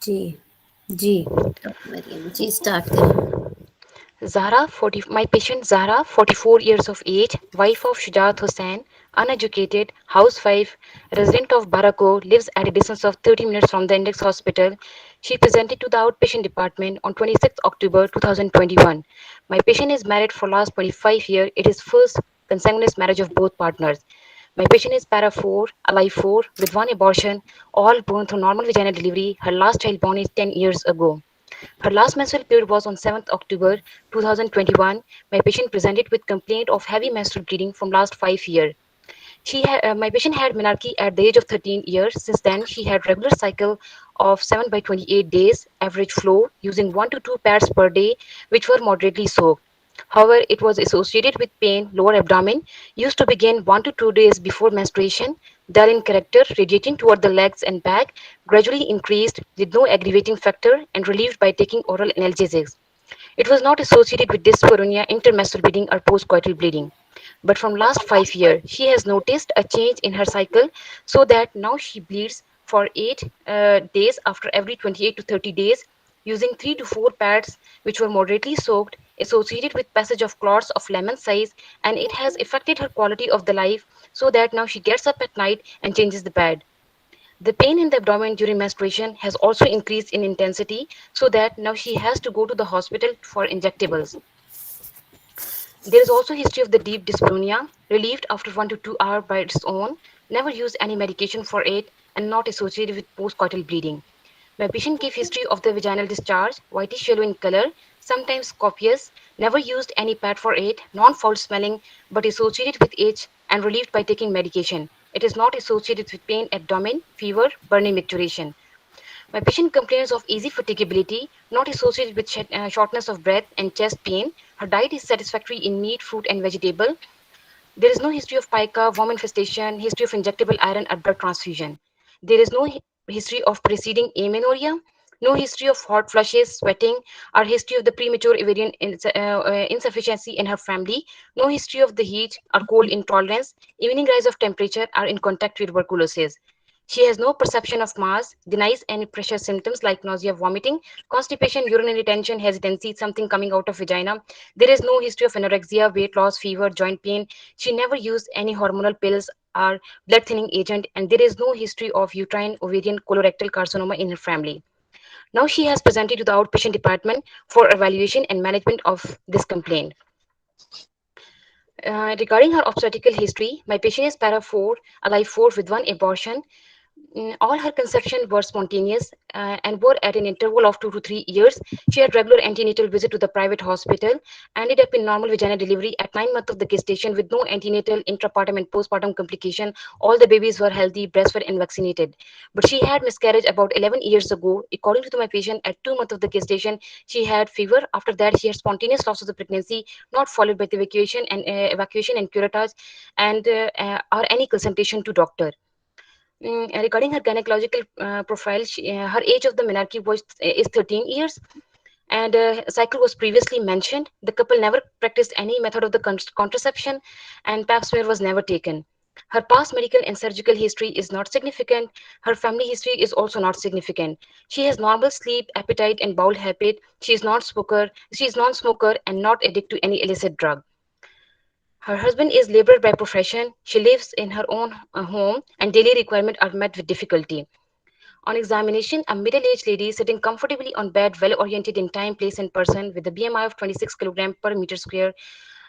जी, जी। मरियम जी start करें। My patient Zahra, 44 years of age, wife of Shujat Hussain, uneducated, housewife, resident of Barako, lives at a distance of 30 minutes from the Index Hospital. She presented to the outpatient department on 26 October 2021. My patient is married for last 25 years. It is first consanguineous marriage of both partners. My patient is para 4, alive 4, with one abortion, all born through normal vaginal delivery. Her last child born is 10 years ago. Her last menstrual period was on 7th October 2021. My patient presented with complaint of heavy menstrual bleeding from last 5 years. My patient had menarche at the age of 13 years. Since then, she had regular cycle of 7 by 28 days, average flow, using 1 to 2 pads per day, which were moderately soaked. However, it was associated with pain, lower abdomen, used to begin 1 to 2 days before menstruation, dull in character, radiating toward the legs and back, gradually increased with no aggravating factor, and relieved by taking oral analgesics. It was not associated with dyspareunia, intermenstrual bleeding, or postcoital bleeding. But from last 5 years, she has noticed a change in her cycle so that now she bleeds for 8 days after every 28 to 30 days using 3 to 4 pads which were moderately soaked, associated with passage of clots of lemon size, and it has affected her quality of the life so that now she gets up at night and changes the pad. The pain in the abdomen during menstruation has also increased in intensity so that now she has to go to the hospital for injectables. There is also history of the deep dyspareunia, relieved after 1 to 2 hours by its own, never used any medication for it, and not associated with postcoital bleeding. My patient gave history of the vaginal discharge, whitish yellow in color, sometimes copious, never used any pad for it, non-foul smelling, but associated with itch and relieved by taking medication. It is not associated with pain, abdomen, fever, burning micturition. My patient complains of easy fatigability, not associated with shortness of breath and chest pain. Her diet is satisfactory in meat, fruit, and vegetable. There is no history of pica, worm infestation, history of injectable iron or blood transfusion. There is no history of preceding amenorrhea, no history of hot flushes, sweating, or history of the premature ovarian insufficiency in her family, no history of the heat or cold intolerance, evening rise of temperature, or in contact with tuberculosis. She has no perception of mass, denies any pressure symptoms like nausea, vomiting, constipation, urinary retention, hesitancy, something coming out of vagina. There is no history of anorexia, weight loss, fever, joint pain. She never used any hormonal pills or blood thinning agent, and there is no history of uterine, ovarian, colorectal carcinoma in her family. Now she has presented to the outpatient department for evaluation and management of this complaint. Regarding her obstetrical history, my patient is para 4, alive 4 with one abortion. All her conceptions were spontaneous and were at an interval of 2 to 3 years. She had regular antenatal visit to the private hospital, ended up in normal vaginal delivery at 9 months of the gestation with no antenatal, intrapartum, and postpartum complication. All the babies were healthy, breastfed, and vaccinated. But she had miscarriage about 11 years ago. According to my patient, at 2 months of the gestation, she had fever. After that, she had spontaneous loss of the pregnancy, not followed by the evacuation and curettage, or any consultation to doctor. Regarding her gynecological profile, her age of the menarche is 13 years, and cycle was previously mentioned. The couple never practiced any method of the contraception, and pap smear was never taken. Her past medical and surgical history is not significant. Her family history is also not significant. She has normal sleep, appetite, and bowel habit. She is not smoker. She is non-smoker and not addicted to any illicit drug. Her husband is laborer by profession. She lives in her own home, and daily requirements are met with difficulty. On examination, a middle-aged lady sitting comfortably on bed, well-oriented in time, place, and person, with a BMI of 26 kg per meter square,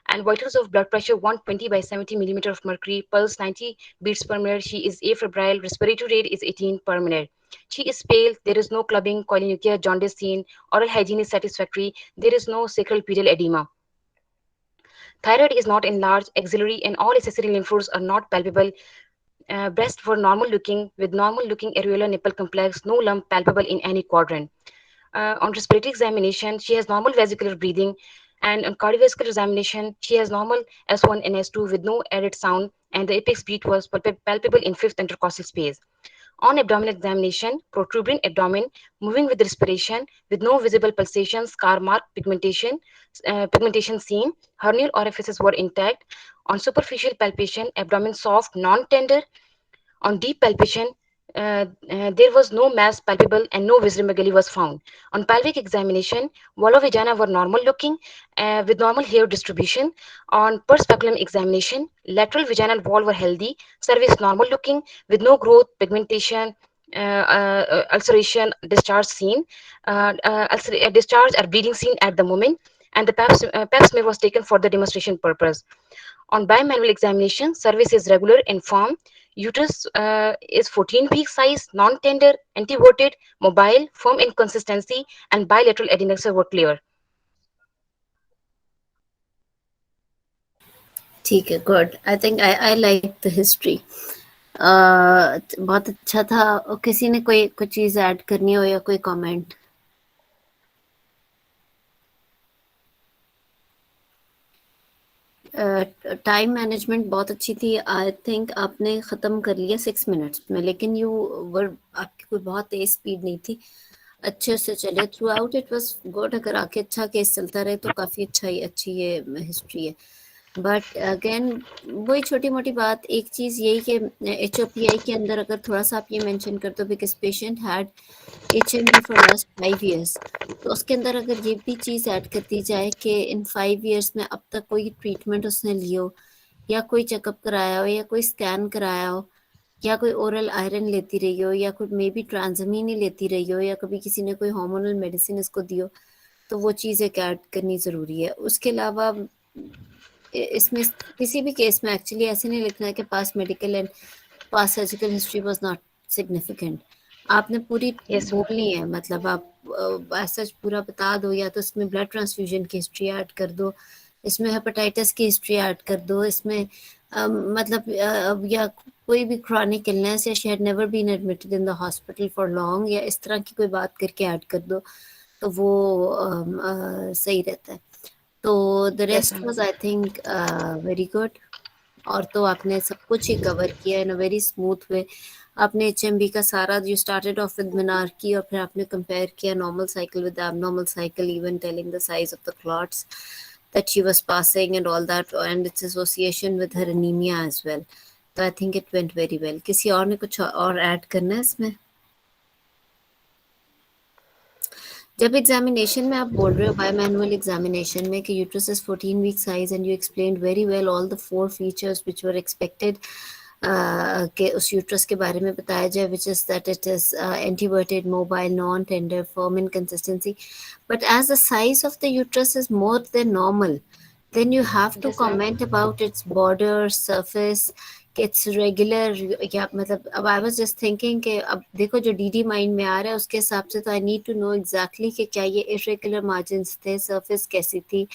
and vitals of blood pressure 120 by 70 millimeter of mercury, pulse 90 beats per minute. She is afebrile, respiratory rate is 18 per minute. She is pale, there is no clubbing, cholinuria, jaundice seen, oral hygiene is satisfactory, there is no sacral pedal edema. Thyroid is not enlarged, axillary and all accessory lymph nodes are not palpable. Breasts were normal looking with normal looking areolar nipple complex, no lump palpable in any quadrant. On respiratory examination, she has normal vesicular breathing, and on cardiovascular examination, she has normal S1 and S2 with no added sound, and the apex beat was palpable in fifth intercostal space. On abdominal examination, protuberant abdomen, moving with respiration, with no visible pulsation, scar mark, pigmentation seen. Hernial orifices were intact. On superficial palpation, abdomen soft, non-tender. On deep palpation, There was no mass palpable and no visible megaly was found. On pelvic examination, wall of vagina were normal looking with normal hair distribution. On perspeculum examination, lateral vaginal wall were healthy, cervix normal looking with no growth, pigmentation, ulceration, discharge seen, discharge or bleeding seen at the moment, and the pap smear was taken for the demonstration purpose. On bimanual examination, cervix is regular in form. Uterus is 14 week size, non-tender, antiverted, mobile, firm in consistency, and bilateral adnexes were clear. ठीक है, good. I think I like the history. बहुत अच्छा था। किसी ने कोई कुछ चीज ऐड करनी हो या कोई कमेंट? टाइम मैनेजमेंट बहुत अच्छी थी। आई थिंक आपने ख़त्म कर लिया 6 मिनट्स में, लेकिन यू वर आपकी कोई बहुत तेज स्पीड नहीं थी, अच्छे से चले through out. It was good. अगर आगे अच्छा केस चलता रहे तो काफ़ी अच्छी ये हिस्ट्री है। बट अगेन वही छोटी मोटी बात, एक चीज़ यही कि HOPI के अंदर अगर थोड़ा सा आप ये मेंशन कर दो, because patient had HMB for last 5 years, तो उसके अंदर अगर ये भी चीज़ ऐड कर दी जाए कि इन 5 years में अब तक कोई ट्रीटमेंट उसने लियो, या कोई चेकअप कराया हो, या कोई स्कैन कराया हो, या कोई ओरल आयरन लेती रही हो, या कोई मे बी ट्रांसमीन ही लेती रही हो, या कभी किसी ने कोई हार्मोनल मेडिसिन इसको दी हो, तो वो चीज़ एक ऐड करनी ज़रूरी है। उसके अलावा इसमें किसी भी केस में एक्चुअली ऐसे नहीं लिखना है कि past medical and past surgical history was not significant. आपने पूरी Yes, बोलनी है, मतलब आप ऐसा पूरा बता दो, या तो इसमें ब्लड ट्रांसफ्यूजन की हिस्ट्री ऐड कर दो, इसमें हेपेटाइटिस की हिस्ट्री ऐड कर दो, इसमें मतलब या कोई भी क्रॉनिक इलनेस, या she had never been admitted in the hospital for long, या इस तरह की कोई बात करके ऐड कर दो, तो वो सही रहता है। तो the yes, rest ma'am. Was I think very good. और तो आपने सब कुछ ही कवर किया इन अ वेरी स्मूथ वे। आपने HMB का सारा, you started off with menarche, और फिर आपने कंपेयर किया normal cycle with abnormal cycle, even telling the size of the clots that she was passing and all that, and its association with her anemia as well. तो I think it went very well. किसी और ने कुछ और add करना है इसमें? जब एग्जामिनेशन में आप बोल रहे हो, बायोमैनुअल एग्जामिनेशन में, कि uterus is 14 week size, and you explained very well all the 4 features which were expected कि उस यूट्रस के बारे में बताया जाए, which is that it is anteverted, mobile, non tender, firm in consistency, but as the size of the uterus is more than normal, then you have to Yes, ma'am. comment about its border surface, कि it's regular, या मतलब अब I was just thinking कि अब देखो जो DD mind में आ रहा है उसके हिसाब से, तो I need to know exactly कि क्या ये इरेगुलर मार्जिन्स थे, सरफेस कैसी थी,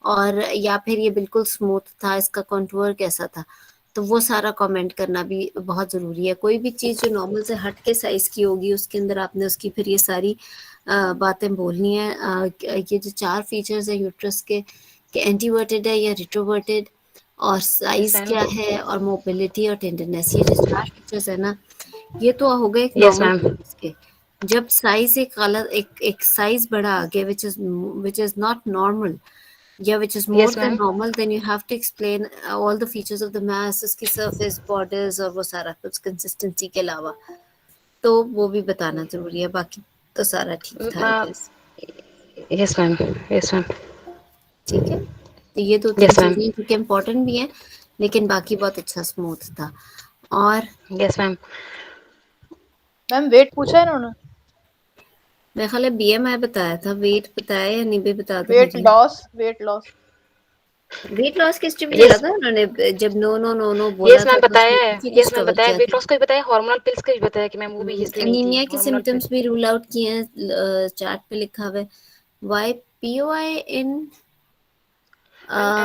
और या फिर ये बिल्कुल स्मूथ था, इसका कंटूर कैसा था। तो वो सारा कमेंट करना भी बहुत ज़रूरी है। कोई भी चीज़ जो नॉर्मल से हट के साइज़ की होगी, उसके अंदर आपने उसकी फिर ये सारी बातें बोलनी है। ये जो 4 फीचर्स है यूट्रस के, कि एंटीवर्टेड है या रिट्रोवर्टेड, और Yes, साइज ma'am. क्या है, और मोबिलिटी और टेंडरनेस, ये जो 4 फीचर्स है ना, ये तो हो गए एक Yes, नॉर्मल ma'am. के। जब साइज एक गलत, एक साइज बड़ा आ गया, विच इज नॉट नॉर्मल, या which is more Yes, than ma'am. normal, then you have to explain all the features of the mass, उसकी surface, borders, और वो सारा कुछ consistency के अलावा, तो वो भी बताना जरूरी है। बाकी तो सारा ठीक Mm, था, I guess। yes, ma'am. Yes, ma'am. ठीक है, तो ये 2-3 Yes, ma'am. चीजें जो कि इम्पोर्टेंट भी हैं, लेकिन बाकी बहुत अच्छा स्मूथ था। और Yes, ma'am. मैम वेट पूछा है इन्होंने? मेरे ख्याल है BMI बताया था, वेट बताया या नहीं भी, बता दो वेट फिर। Loss, weight loss. Weight loss की हिस्ट्री भी दिया Yes, था उन्होंने, जब नो नो नो नो बोला yes, था मैम तो उसमें बताया है। काफी कुछ Yes, मैम कवर बताया, किया वेट था। लॉस का भी बताया, हार्मोनल पिल्स का भी बताया कि मैम वो भी हिस्ट्री नहीं थी, एनीमिया के हार्मोनल सिम्टम्स पिल्स। भी रूल आउट किए हैं, चार्ट पे लिखा हुआ है। Why POI in ma'am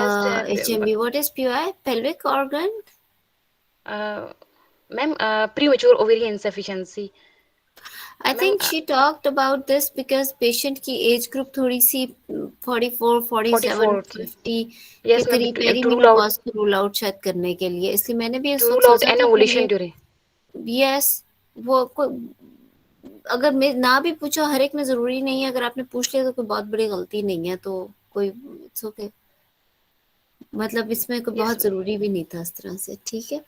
age HMB, what is POI? Pelvic organ. Ma'am premature ovarian insufficiency. I ma'am think she talked about this because patient की age group थोड़ी सी 44, 47, 44 थी। 50 के यस मैम, करीब, टू रूल आउट, पेरीमेनोपॉज को rule out शायद करने के लिए, इसलिए मैंने भी इस टू वक्त रूल आउट सोचा था कि एनोवुलेशन ये, ड्यूरिंग। यस, वो अगर मैं ना भी पूछा, हर एक में जरूरी नहीं है, अगर आपने पूछ लिया तो कोई बहुत बड़ी गलती नहीं है, तो कोई इट्स ओके, मतलब इसमें कोई यस बहुत जरूरी भी नहीं था इस तरह से। ठीक है,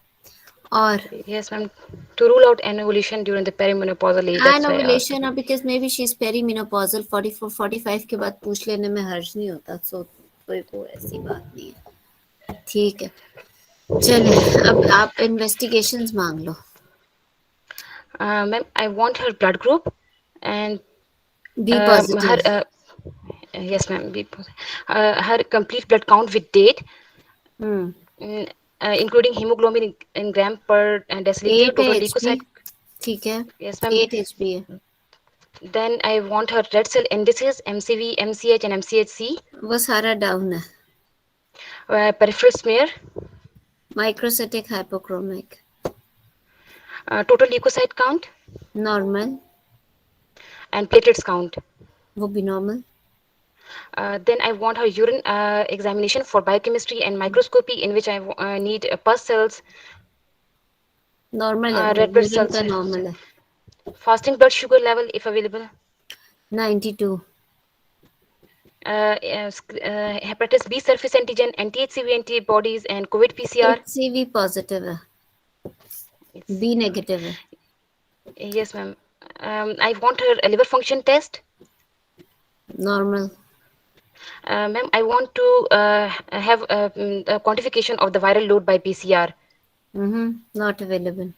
और Yes, ma'am. To rule out anovulation during the perimenopausal age. That's why I asked. Anovulation because may be she is perimenopausal 44 45 के बाद पूछ लेने में हर्ज नहीं होता, सो कोई वो ऐसी बात नहीं है। ठीक है, चले अब आप इन्वेस्टिगेशंस मांग लो। Ma'am, I want her blood group and B her. Positive. Yes, ma'am. Her complete blood count with date, hmm, mm, including hemoglobin in gram per deciliter, 8 है total एचपी, leukocyte. ठीक है, Yes, ma'am. 8 एचपी है। Then I want her red cell indices, MCV, MCH, and MCHC. वो सारा down है। Peripheral smear, microcytic hypochromic total leukocyte count, normal, and platelets count. वो भी normal. Then I want her urine examination for biochemistry and microscopy, in which I need pus cells, normal है, वो red blood urine cells, का normal है। fasting blood sugar level if available, 92, hepatitis B surface antigen, anti-HCV antibodies, and COVID PCR. HCV positive है, It's, B negative है। yes, ma'am. I want her liver function test. Normal, Ma'am, I want to have a quantification of the viral load by PCR. Not available.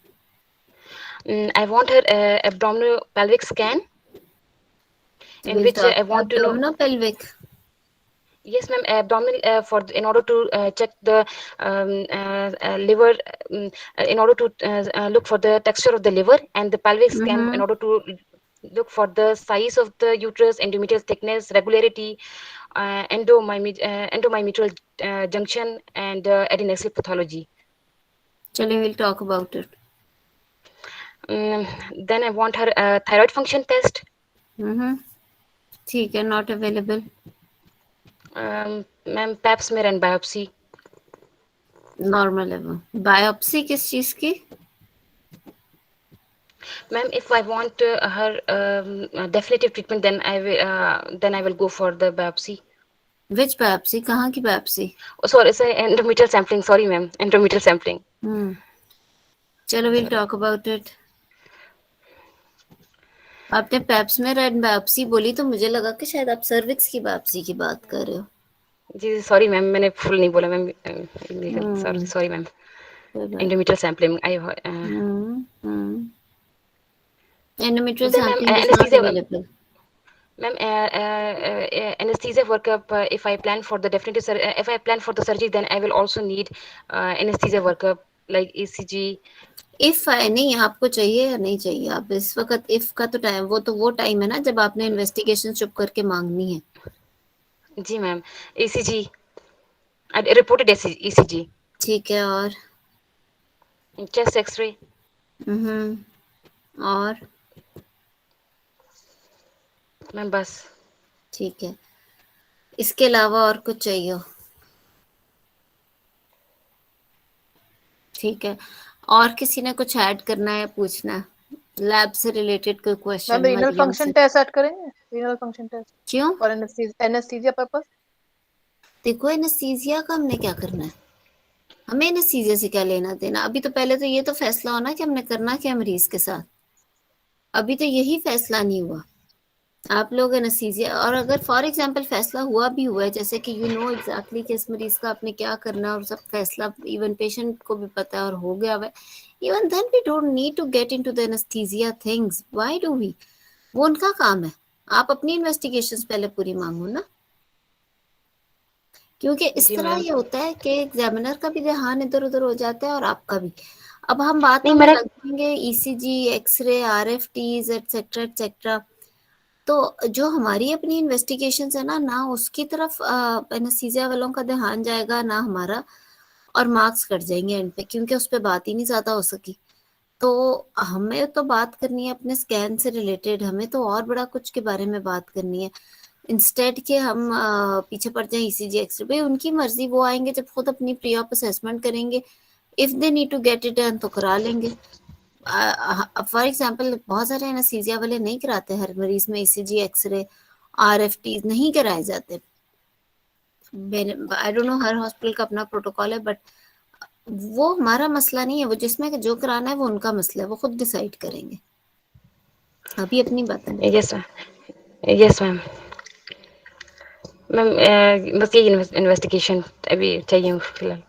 I want her abdominal pelvic scan, in will which talk I want to know. abdominopelvic। Yes, ma'am. Abdominal in order to check the liver, in order to look for the texture of the liver, and the pelvic scan in order to look for the size of the uterus, endometrial thickness, regularity, endomyometrial junction, and adnexal pathology. चलिए will talk about it. Then I want her thyroid function test. ठीक है, not available. Ma'am, pap smear and biopsy. Normal है वो। Biopsy किस चीज की? Ma'am, if I want her definitive treatment, then I will go for the biopsy. Which biopsy? कहाँ की biopsy? Oh, sorry, it's endometrial sampling. Sorry, ma'am, endometrial sampling. चलो will talk about it. आपने paps में red biopsy बोली तो मुझे लगा कि शायद आप सर्विक्स की बायोप्सी की बात कर रहे हो। जी सॉरी मैम, मैंने फुल नहीं बोला ma'am, sorry sorry ma'am. endometrial sampling. Endometrial Then ma'am, sampling is not anesthesia. available. Ma'am, anesthesia workup. If I plan for the if I plan for the surgery, then I will also need anesthesia workup like ECG. If है नहीं आपको चाहिए या नहीं चाहिए? आप इस वक्त इफ का तो टाइम, वो टाइम है ना जब आपने इन्वेस्टिगेशन चुप करके मांगनी है। जी मैम, ECG, रिपोर्टेड ECG। ठीक है, और चेस्ट एक्सरे। और मैम बस। ठीक है, इसके अलावा और कुछ चाहिए? ठीक है, और किसी ने कुछ ऐड करना है, पूछना है? लैब से रिलेटेड कोई question? Ma'am renal function test add करेंगे, रीनल फंक्शन टेस्ट। क्यों? और एनेस्थीसिया पर्पस। देखो एनेस्थीसिया का हमने क्या करना है, हमें एनेस्थीसिया से क्या लेना देना? अभी तो पहले तो ये तो फैसला होना कि हमने करना क्या मरीज के साथ। अभी तो यही फैसला नहीं हुआ। आप लोग एनेस्थीसिया, और अगर फॉर एग्जांपल फैसला हुआ भी हुआ है, जैसे कि यू नो एग्जैक्टली कि इस मरीज का आपने क्या करना है और सब फैसला इवन पेशेंट को भी पता है और हो गया हुआ है, even then we don't need to get into the anaesthesia things. Why do we? वो उनका काम है। आप अपनी इन्वेस्टिगेशंस पहले पूरी मांगो ना, क्योंकि इस तरह ये होता है कि एग्जामिनर का भी ध्यान इधर उधर हो जाता है और आपका भी। अब हम बातों में लगेंगे ईसीजी, एक्सरे, आरएफटीज एटसेट्रा एटसेट्रा, तो जो हमारी अपनी इन्वेस्टिगेशन है ना उसकी तरफ एनेस्थीसिया वालों का ध्यान जाएगा ना हमारा, और मार्क्स कट जाएंगे एंड पे, क्योंकि उस पर बात ही नहीं ज्यादा हो सकी। तो हमें तो बात करनी है अपने स्कैन से रिलेटेड, हमें तो और बड़ा कुछ के बारे में बात करनी है, इंस्टेड के हम पीछे पड़ जाए ईसीजी एक्सरे। भाई उनकी मर्जी, वो आएंगे जब खुद अपनी प्री ऑप असेसमेंट करेंगे, if they need to get it done तो करा लेंगे। फॉर एग्जांपल बहुत सारे एनेस्थीसिया वाले नहीं कराते हर मरीज में ईसीजी, एक्सरे, आरएफटी नहीं कराए जाते। I don't know, her hospital का अपना प्रोटोकॉल है, बट वो हमारा मसला नहीं है, वो जिसमें जो कराना है वो उनका मसला है, वो खुद डिसाइड करेंगे। अभी अपनी बातें बताओ। Yes ma'am, yes ma'am. Ma'am बस यही इन्वेस्टिगेशन अभी चाहिए फिलहाल।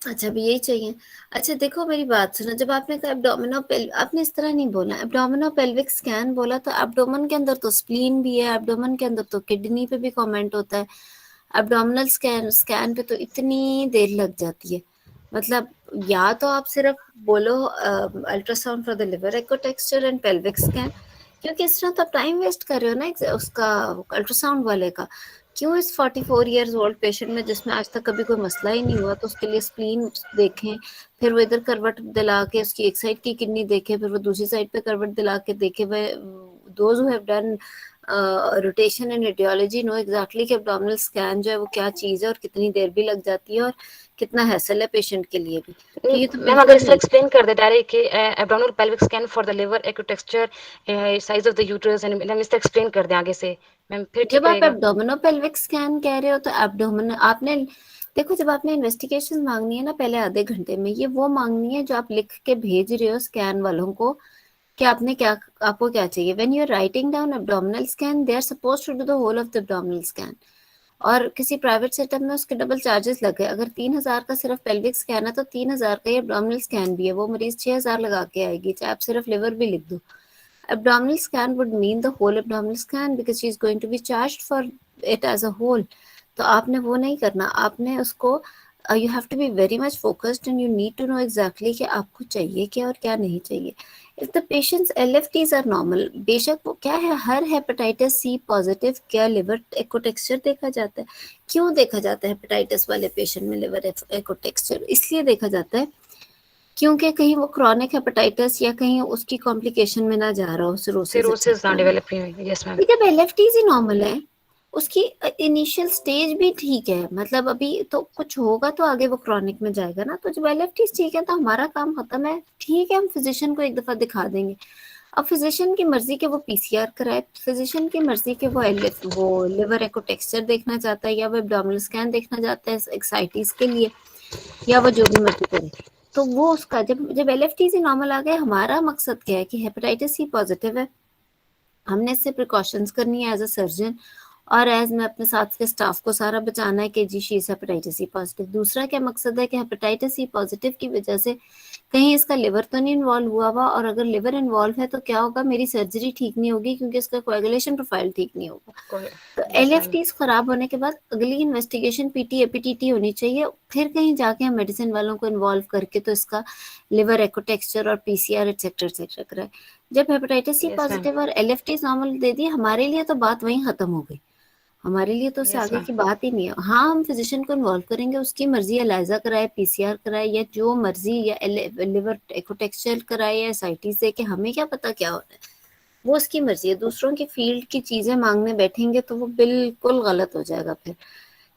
अच्छा, अभी यही चाहिए। अच्छा देखो, मेरी बात सुनो, जब आपने कहा एब्डोमिनो पेल, आपने इस तरह नहीं बोला, एब्डोमिनो पेल्विक स्कैन बोला, तो एब्डोमेन के अंदर तो स्प्लीन भी है, एब्डोमेन के अंदर तो किडनी पे भी कमेंट होता है। एब्डोमिनल स्कैन पे तो इतनी देर लग जाती है। मतलब या तो आप सिर्फ बोलो ultrasound for the liver echo texture and pelvic scan, क्योंकि इस तरह तो आप टाइम वेस्ट कर रहे हो ना उसका, अल्ट्रासाउंड वाले का। क्यों इस 44 इयर्स ओल्ड पेशेंट में, जिसमें आज तक कभी कोई मसला ही नहीं हुआ, तो उसके लिए स्प्लीन देखें, फिर वो इधर करवट दिला के उसकी एक साइड की किडनी देखे, फिर वो दूसरी साइड पे करवट दिला के देखे। वह those who have done rotation and radiology no exactly कि एब्डोमिनल स्कैन जो है वो क्या चीज़ है, और कितनी देर भी लग जाती है, और कितना हैसल है पेशेंट के लिए भी। तो ये तो मैम अगर बिल्कुल इसको नहीं। एक्सप्लेन कर दे डायरेक्ट कि abdominal pelvic scan for the liver echo texture, size of the uterus, and ma'am इसको एक्सप्लेन कर दें आगे से, मैम फिर ठीक जब आप रहेगा। एब्डोमिनो पेल्विक स्कैन कह रहे हो, तो एब्डोमिन आपने, देखो जब आपने इन्वेस्टिगेशन मांगनी है ना पहले आधे घंटे में, ये वो मांगनी है जो आप लिख के भेज रहे हो स्कैन वालों को, कि आपने क्या, आपको क्या चाहिए। When you are writing down abdominal scan, they are suppose to do the whole of the abdominal scan. और किसी प्राइवेट सेटअप में उसके डबल चार्जेस लगे। अगर 3,000 का सिर्फ पेल्विक स्कैन है, तो 3,000 का ही एब्डोमिनल स्कैन भी है, वो मरीज 6,000 लगा के आएगी, चाहे आप सिर्फ लिवर भी लिख दो। Abdominal scan would mean the whole abdominal scan, because she is going to be charged for it as a whole. तो आपने वो नहीं करना, आपने उसको, you have to be very much focused and you need to know exactly कि आपको चाहिए क्या और क्या नहीं चाहिए। If the patient's LFTs are normal, बेशक वो क्या है, हर हेपेटाइटिस सी पॉजिटिव क्या लिवर एको टेक्सचर देखा जाता है। क्यों देखा जाता है हेपेटाइटिस वाले पेशेंट में लिवर एको टेक्सचर? इसलिए देखा जाता है क्योंकि कहीं वो क्रॉनिक हेपेटाइटिस या कहीं उसकी कॉम्प्लिकेशन में ना जा रहा हो, सिरोसिस सिरोसिस ना एक्सेट्रा में। डेवलप हुई। Yes ma'am. जब एलएफटीज ही नॉर्मल है, उसकी इनिशियल स्टेज भी ठीक है, मतलब अभी तो कुछ होगा तो आगे वो क्रॉनिक में जाएगा ना। तो जब एलएफटीज ठीक है तो हमारा काम खत्म है। ठीक है, हम फिजिशियन को एक दफा दिखा देंगे। अब फिजिशियन की मर्जी के वो पीसीआर कराए, फिजिशियन की मर्जी के वो लिवर एको टेक्सचर देखना चाहता है, या वो एब्डोमिनल स्कैन देखना चाहता है एक्साइटीज के लिए, या वो जो भी मर्जी करे। तो वो उसका, जब जब एलएफटी से नॉर्मल आ गए, हमारा मकसद क्या है कि हेपेटाइटिस सी पॉजिटिव है, हमने इससे प्रिकॉशंस करनी है एज अ सर्जन, और एज मैं अपने साथ के स्टाफ को सारा बचाना है कि जी she is hepatitis C positive. दूसरा क्या मकसद है कि हेपेटाइटिस सी पॉजिटिव की वजह से कहीं इसका लिवर तो नहीं इन्वॉल्व हुआ, और अगर लिवर इन्वॉल्व है तो क्या होगा, मेरी सर्जरी ठीक नहीं होगी, क्योंकि इसका कोएगुलेशन प्रोफाइल ठीक नहीं होगा। तो यस मैम। एलएफटीज खराब होने के बाद अगली इन्वेस्टिगेशन पीटी एपीटीटी होनी चाहिए, फिर कहीं जाके हम मेडिसिन वालों को इन्वॉल्व करके तो इसका लिवर एको टेक्सचर और पीसीआर एक्सेट्रा एक्सेट्रा कराए। जब hepatitis C yes ma'am. Positive और एलएफटीज नॉर्मल दे दी, हमारे लिए तो बात वहीं खत्म हो गई। हमारे लिए तो उससे यस आगे मैम। की बात ही नहीं है। हाँ, हम फिजिशियन को इन्वॉल्व करेंगे, उसकी मर्जी, एलाइजा कराए, पीसीआर कराए, या जो मर्जी, या लिवर एको टेक्सचर कराए, या एसआईटी से, कि हमें क्या पता क्या हो रहा है, वो उसकी मर्जी है। दूसरों की फील्ड की चीजें मांगने बैठेंगे तो वो बिल्कुल गलत हो जाएगा फिर।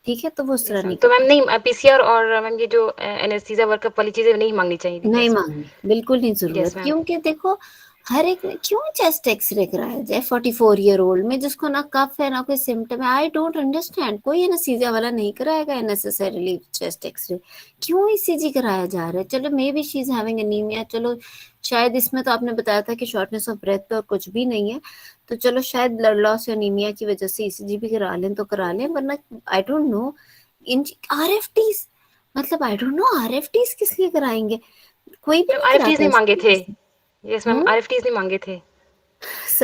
ठीक है, तो वो उस तरह यस मैम, नहीं तो मैम करना। नहीं पीसीआर और मैम ये जो एनेस्थीसिया वर्कअप वाली चीजें नहीं मांगनी चाहिए। नहीं यस मांगनी, बिल्कुल नहीं मैम। जरूरत, यस मैम। क्योंकि देखो हर एक ने क्यों चेस्ट एक्सरे कराया जाए 44 ईयर ओल्ड में, जिसको ना कफ है ना कोई सिम्टम है। आई डोंट अंडरस्टैंड, कोई एनेस्थीसिया वाला नहीं कराएगा अननेसेसरीली चेस्ट एक्सरे। क्यों ईसीजी कराया जा रहा है? चलो मे be she is having anaemia, चलो शायद इसमें तो आपने बताया था कि शॉर्टनेस ऑफ ब्रेथ और कुछ भी नहीं है, तो चलो शायद ब्लड लॉस या एनीमिया की वजह से ईसीजी भी करा लें तो करा लें, वरना आई डोंट नो। इन आरएफटीज, मतलब आई डोंट नो आरएफटीज किस लिए कराएंगे, कोई भी मैम नहीं आरएफटीज कराता नहीं मांगे इसकी थे। वजह से। यस मैम, हम्म, आरएफटीज नहीं मांगे थे।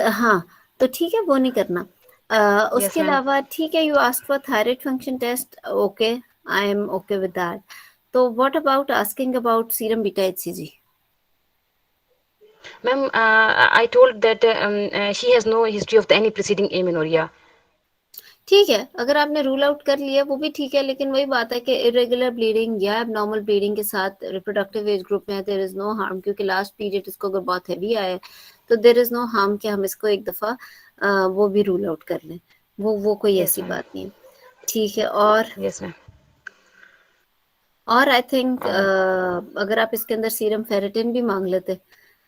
हाँ, तो ठीक है, वो नहीं करना। यस उसके मैम। अलावा ठीक है, you ask for thyroid function test, okay, I am okay with that. तो what about asking about serum beta HCG? Ma'am, I told that she has no history of any preceding amenorrhea. ठीक है, अगर आपने rule out कर लिया वो भी ठीक है, लेकिन वही बात है कि इरेगुलर ब्लीडिंग या एबनॉर्मल ब्लीडिंग के साथ रिप्रोडक्टिव एज ग्रुप में देयर इज नो हार्म, क्योंकि लास्ट पीरियड इसको अगर बहुत हैवी आया है तो देयर इज नो हार्म कि हम इसको एक दफा वो भी रूल आउट कर लें। वो कोई Yes, ऐसी ma'am. बात नहीं है। ठीक है, Yes, ma'am. और आई थिंक Uh, अगर आप इसके अंदर सीरम फेरेटिन भी मांग लेते,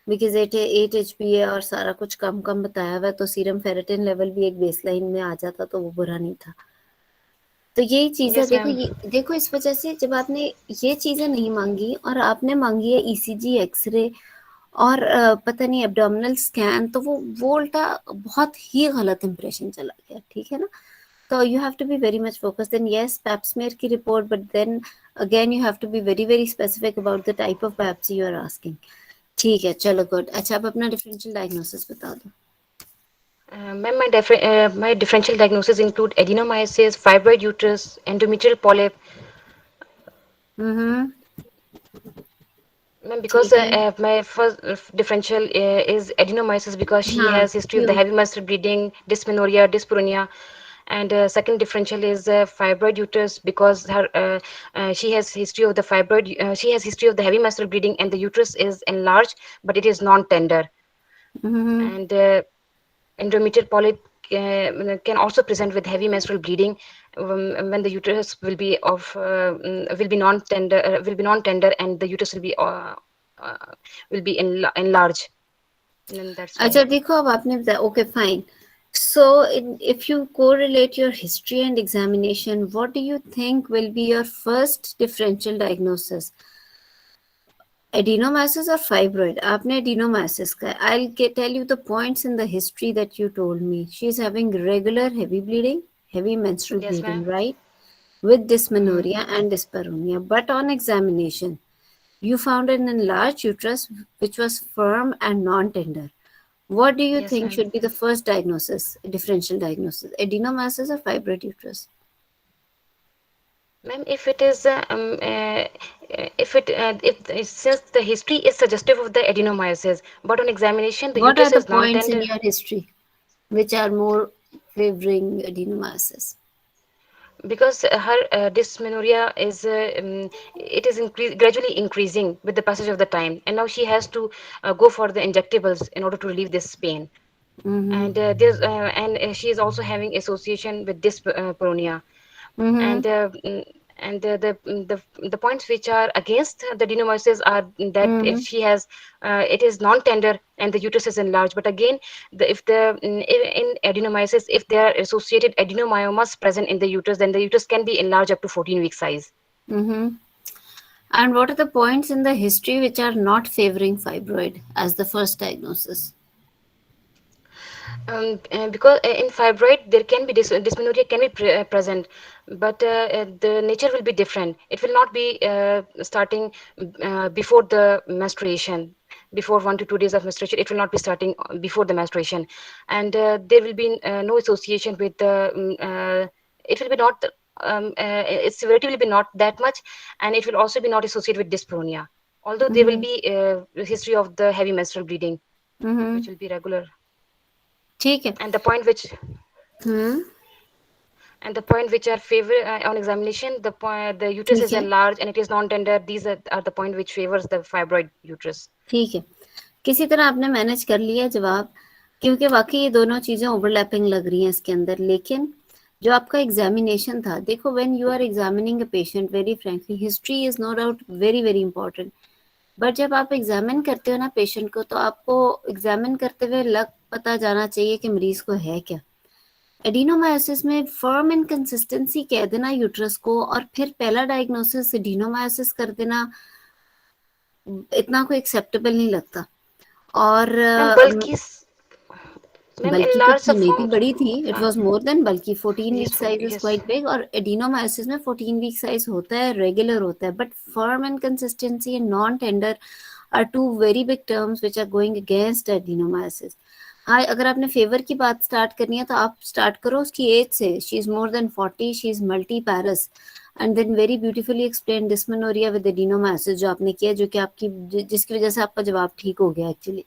बिकॉज 8 HP है और सारा कुछ कम कम बताया हुआ है, तो सीरम फेरेटिन लेवल भी एक बेसलाइन में आ जाता तो वो बुरा नहीं था। तो यही चीज़ है, Yes, देखो ma'am. ये देखो इस वजह से जब आपने ये चीज़ें नहीं मांगी और आपने मांगी है ईसीजी, एक्सरे और पता नहीं एब्डोमिनल स्कैन, तो वो उल्टा बहुत ही गलत इंप्रेशन चला गया, ठीक है ना। तो you have to be very much focus, then yes pap smear की report, but then again you have to be very very specific about the type of paps you are asking. ठीक है, चलो गुड। अच्छा, अब अपना डिफरेंशियल डायग्नोसिस बता दो। Ma'am, my differential diagnosis include adenomyosis, fibroid uterus, endometrial polyp. Hmm, Ma'am, because ठीक है। my first differential is adenomyosis because she हाँ, has history of the क्यों? heavy menstrual bleeding, dysmenorrhea, dyspareunia, and second differential is fibroid uterus because she has history of the she has history of the heavy menstrual bleeding and the uterus is enlarged but it is non-tender, hmm, and endometrial polyp can also present with heavy menstrual bleeding when the uterus will be non-tender and the uterus uh, will be enlarged, and then that's why. अच्छा देखो, अब आपने बताया, okay fine. So, if you correlate your history and examination, what do you think will be your first differential diagnosis? Adenomyosis or fibroid? आपने adenomyosis का। tell you the points in the history that you told me. She is having regular heavy bleeding, heavy menstrual Yes, bleeding, ma'am. right? With Hmm. dysmenorrhea and dyspareunia. But on examination, you found an enlarged uterus which was firm and non-tender. What do you Yes, think ma'am. should be the first diagnosis, differential diagnosis? Adenomyosis or fibroid uterus? Ma'am, if it is if since the history is suggestive of the adenomyosis, but on examination the What are uterus the is points in non-tender. your history which are more favoring adenomyosis? Because her dysmenorrhea is it is gradually increasing with the passage of the time, and now she has to go for the injectables in order to relieve this pain, Mm-hmm. and she is also having association with dyspareunia, Mm-hmm. and the points which are against the adenomyosis are that if Mm-hmm. she has it is non-tender and the uterus is enlarged, but again if in adenomyosis if there are associated adenomyomas present in the uterus, then the uterus can be enlarged up to 14 week size. Mm-hmm. And what are the points in the history which are not favoring fibroid as the first diagnosis? Because in fibroid there can be dysmenorrhea can be present, but the nature will be different. It will not be starting before the menstruation, before 1 to 2 days of menstruation. It will not be starting before the menstruation, and there will be no association with the. It will be not. Its severity will be not that much, and it will also be not associated with dyspareunia. Although there will Mm-hmm. be history of the heavy menstrual bleeding, which Mm-hmm. will be regular. ठीक है। And the point which hmm, are favor on examination, the uterus ठीक is है। enlarged and it is non-tender. These are the point which favors the fibroid uterus. ठीक है, किसी तरह आपने manage कर लिया जवाब, क्योंकि वाकई ये दोनों चीज़ें ओवरलैपिंग लग रही हैं इसके अंदर। लेकिन जो आपका एग्जामिनेशन था, देखो when you are examining a patient, very frankly history is no doubt very very important, but जब आप एग्जामिन करते हो ना पेशेंट को, तो आपको एग्जामिन करते हुए लग पता जाना चाहिए कि मरीज को है क्या। एडिनोमायोसिस में फर्म इनकंसिस्टेंसी कह देना यूट्रस को और फिर पहला डायग्नोसिस एडिनोमायोसिस कर देना, इतना कोई एक्सेप्टेबल नहीं लगता। और Ma'am, bulky, ma'am, बल्कि तो enlarged नहीं थी, form. बड़ी थी, it Uh, was more than बल्कि, 14 week yes, size is yes. Quite big, और एडिनोमायोसिस में 14 वीक साइज होता है, रेगुलर होता है, but firm and consistency and non tender are two very big terms which are going against adenomyosis. हाँ, अगर आपने फेवर की बात स्टार्ट करनी है तो आप स्टार्ट करो उसकी एज से। She is more than 40, she is multiparous, and then very beautifully explain dysmenorrhoea with adenomyosis जो आपने किया, जो कि आपकी जिसकी वजह से आपका जवाब ठीक हो गया एक्चुअली,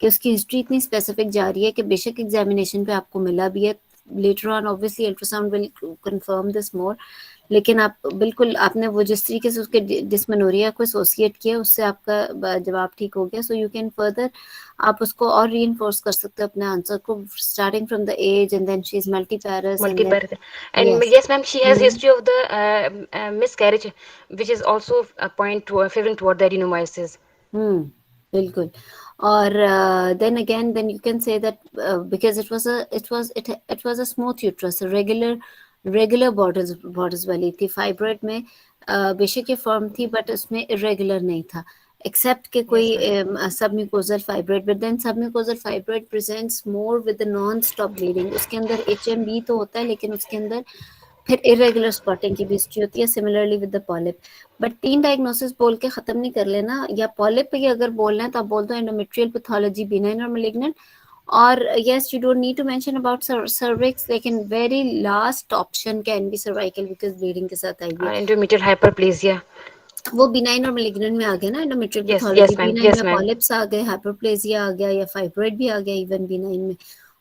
कि उसकी हिस्ट्री इतनी स्पेसिफिक जा रही है कि बेशक एग्जामिनेशन पे आपको मिला भी है, later on obviously ultrasound will confirm this more, लेकिन आप बिल्कुल आपने वो जिस तरीके से उसके डिस्मेनोरिया को एसोसिएट किया, उससे आपका जवाब ठीक हो गया। सो यू कैन फर्दर आप उसको और रीइंफोर्स कर सकते हो अपने आंसर को, starting from the age and then she is multiparous and then Multi-birth. And yes. yes, ma'am, she has history of the miscarriage, which is also a point favoring toward the adenomyosis. Hmm, बिल्कुल। और then again, then you can say that because it was a smooth uterus, a regular regular borders वाली थी। Fibroid में बेशक ये form थी but उसमें irregular नहीं था, एक्सेप्ट के कोई Yes, ma'am. Submucosal fibroid, but then submucosal fibroid presents more with non stop bleeding. उसके अंदर HMB तो होता है लेकिन उसके अंदर फिर इरेगुलर स्पॉटिंग की भी हिस्ट्री होती है, similarly with the polyp. But 3 diagnosis बोल के खत्म नहीं कर लेना, या पॉलिप ही अगर बोलना है तो आप बोल दो एंडोमेट्रियल पैथोलॉजी बिनाइन और मलिग्नेंट, और yes you don't need to mention about cervix, लेकिन very last option can be cervical because bleeding के साथ आई हुई है। Endometrial hyperplasia. वो बिनाइन और malignant में आ गया ना endometrial Yes, pathology, yes, ma'am. Benign Yes, में ma'am. पॉलिप्स आ गए, हाइपरप्लेजिया आ गया, या फाइब्रॉइड भी आ गया इवन बिनाइन में,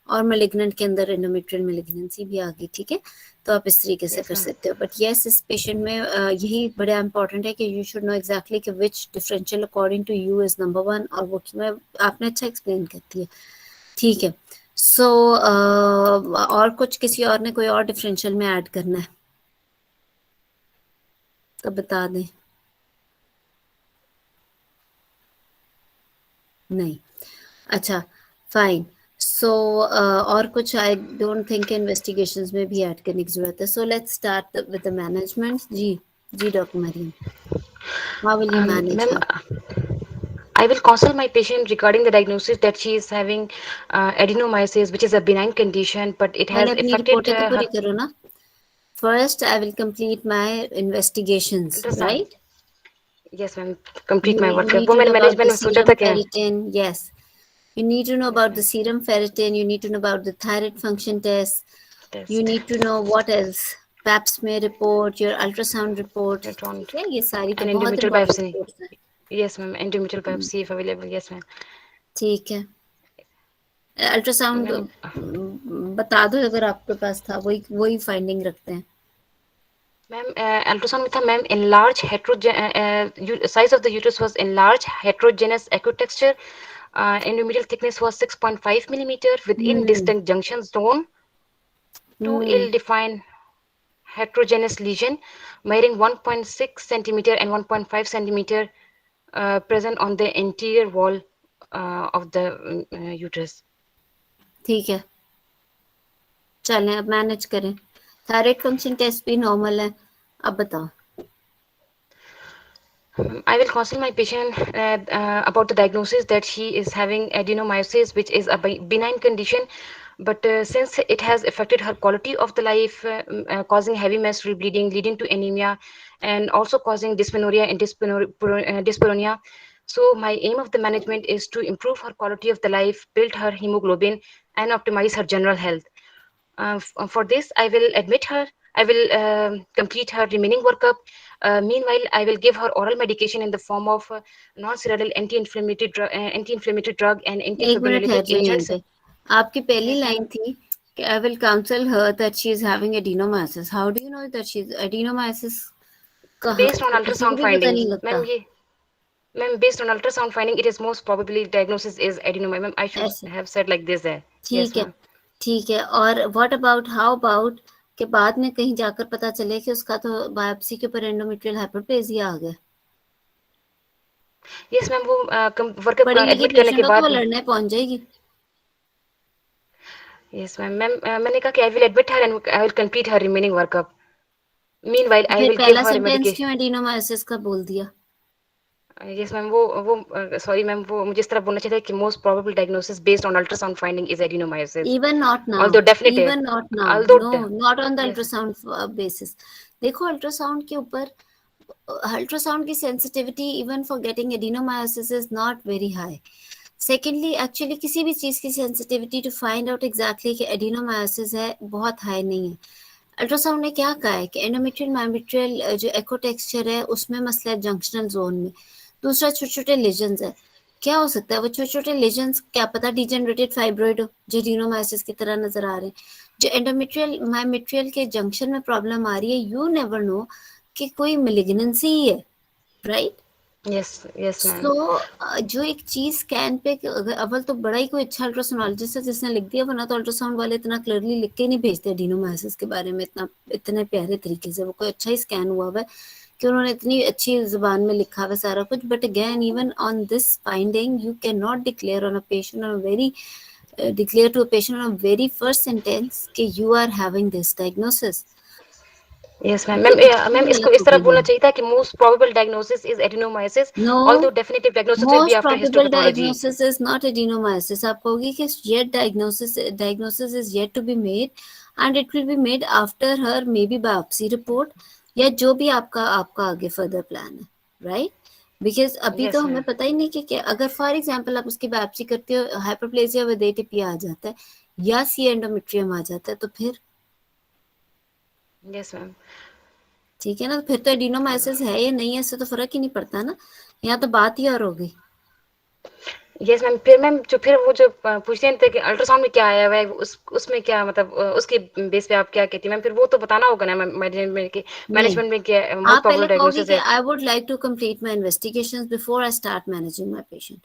और malignant के अंदर एंडोमेट्रियल malignancy भी आ गई। ठीक है, तो आप इस तरीके से Yes, कर ma'am. सकते हो। बट यस इस पेशेंट में यही बड़ा इंपॉर्टेंट है कि यू शुड नो एग्जैक्टली कि which differential according to you is number 1, और वो मैं आपने अच्छा एक्सप्लेन कर दिया। ठीक है, सो और कुछ किसी और ने कोई और डिफरेंशियल में ऐड करना है तो बता दें। नहीं, अच्छा फाइन। सो और कुछ आई डोंट थिंक इन्वेस्टिगेशंस में भी ऐड करने की जरूरत है। So let's start with the management. जी जी doctor Mariam, how will you manage Ma'am, her? I will consult my patient regarding the diagnosis that she is having adenomyosis, which is a benign condition, but it पहले has अपनी affected रिपोर्टें तो पूरी her करो ना। First I will complete my investigations, ultrasound. Right? Yes, ma'am. Complete my You workup. need वो to मैंने know about management the में सोचा serum था क्या? ferritin, yes. You need to know Yes, about the ma'am. serum ferritin. You need to know about the thyroid function test. You Test. need to know what else. Pap smear report, your ultrasound report. Electron. ठीक है, ये सारी तो And बहुत endometrial important biopsy. reports हैं। Yes, ma'am. Endometrial biopsy if available. Yes, ma'am. ठीक है, ultrasound Ma'am, बता दो अगर आपके पास था, वही वही फाइंडिंग रखते हैं। ultrasound में था ma'am enlarged size of the uterus was enlarged, heterogeneous ecotexture, endometrial thickness was 6.5 millimeter with hmm indistinct junction zone, two hmm ill-defined heterogeneous lesion measuring 1.6 centimeter and 1.5 centimeter present on the anterior wall of the uterus. ठीक है, चलें अब manage करें। Thyroid function test भी normal है, अब बताओ। I will consult my patient about the diagnosis that she is having adenomyosis, which is a benign condition, but since it has affected her quality of the life, causing heavy menstrual bleeding, leading to anemia, and also causing dysmenorrhea and dyspareunia. So my aim of the management is to improve her quality of the life, build her hemoglobin, and optimize her general health. For this, I will admit her. I will complete her remaining workup. Meanwhile, I will give her oral medication in the form of non-steroidal anti-inflammatory drug and एक minute ठहर antifibrinolytic जाइए यहीं agents. पे। आपकी पहली Yes, line ma'am. थी कि I will counsel her that she is having adenomyosis. How do you know that she is adenomyosis? कहाँ Based on किसी को ultrasound भी पता नहीं findings, लगता ma'am, based on ultrasound finding, it is most probably diagnosis is adenoma. Ma'am, I should ऐसे। have said like this there. Yes, ठीक है, ma'am. ठीक है। और व्हाट अबाउट, हाउ अबाउट के बाद में कहीं जाकर पता चले कि उसका तो बायोप्सी के ऊपर एंडोमेट्रियल हाइपरप्लेजिया आ गया। Yes, ma'am. वो वर्कअप पढ़ी लिखी एडमिट करने पेशेंट के हो तो वो बाद में लड़ने पहुंच जाएगी। yes, ma'am. मैम मैंने कहा कि I will admit her and I will complete her remaining workup. Meanwhile, I फिर will give पहला her सेंटेंस medication. क्यों एडिनोमाइसिस का बोल दिया? यस मैम वो सॉरी मैम वो मुझे इस तरह बोलना चाहिए कि most probable diagnosis based on ultrasound finding is adenomyosis Even not now, although definitely even not now, although no, not on the yes ultrasound basis। देखो अल्ट्रासाउंड के ऊपर, अल्ट्रासाउंड की sensitivity even for getting adenomyosis is not very high. Secondly actually किसी भी चीज़ की sensitivity to find out exactly कि adenomyosis है बहुत हाई नहीं है। अल्ट्रासाउंड ने क्या कहा है कि एंडोमेट्रियल मायोमेट्रियल जो एको टेक्सचर है उसमें मसला है जंक्शनल जोन में। दूसरा छोटे छोटे लेजन्स है, क्या हो सकता है वो छोटे छोटे लेजन्स, क्या पता डिजेनरेटेड फाइब्रॉइड हो जो एडिनोमायोसिस की तरह नजर आ रहे हैं। जो एंडोमेट्रियल मायोमेट्रियल के जंक्शन में प्रॉब्लम आ रही है, यू नेवर नो कि कोई मेलिग्नेंसी ही है, right? Yes yes ma'am so जो एक चीज स्कैन पे अव्वल तो बड़ा ही कोई अच्छा अल्ट्रासोनोलॉजिस्ट है जिसने लिख दिया, वरना तो अल्ट्रासाउंड वाले इतना क्लियरली लिख के नहीं भेजते एडिनोमायोसिस के बारे में इतना इतने प्यारे तरीके से। वो कोई अच्छा ही स्कैन हुआ हुआ है कि उन्होंने इतनी अच्छी जुबान में लिखा हुआ सारा कुछ। But again even on this finding you can not declare on a patient on very declare to a patient on very first sentence कि you are having this diagnosis। Yes ma'am. ये मैम बिल्कुल इसको गलत इस हो तरह गई बोलना बात। चाहिए था कि most probable diagnosis is adenomyosis, no, although definitive diagnosis will be most after probable histopathology. Diagnosis is not adenomyosis. आप कहोगे कि yet diagnosis is yet to be made and it will be made after her maybe biopsy report, या जो भी आपका आगे further plan है, right? Because अभी तो यस हमें मैम। पता ही नहीं कि क्या, अगर फॉर एग्जांपल आप उसकी बायोप्सी करते हो, हाइपरप्लेजिया विद एटीपी आ जाता है या सी एंडोमेट्रियम आ जाता है, तो फिर यस मैम। ठीक है ना, फिर तो एडिनोमाइसिस है या नहीं है इससे तो फर्क ही नहीं पड़ता ना, यहाँ तो बात ही और हो गई। Yes ma'am. फिर मैम वो जो पूछते थे कि अल्ट्रासाउंड में क्या आया हुआ है, उसमें क्या मतलब उसके बेस पे आप क्या कहती हैं मैम? फिर वो तो बताना होगा ना मैम, नहीं, मैनेजमेंट में क्या मोस्ट आप पहले प्रोबेबल कहोगे डायग्नोसिस कि है। I would like to complete my investigation before I start managing my patient,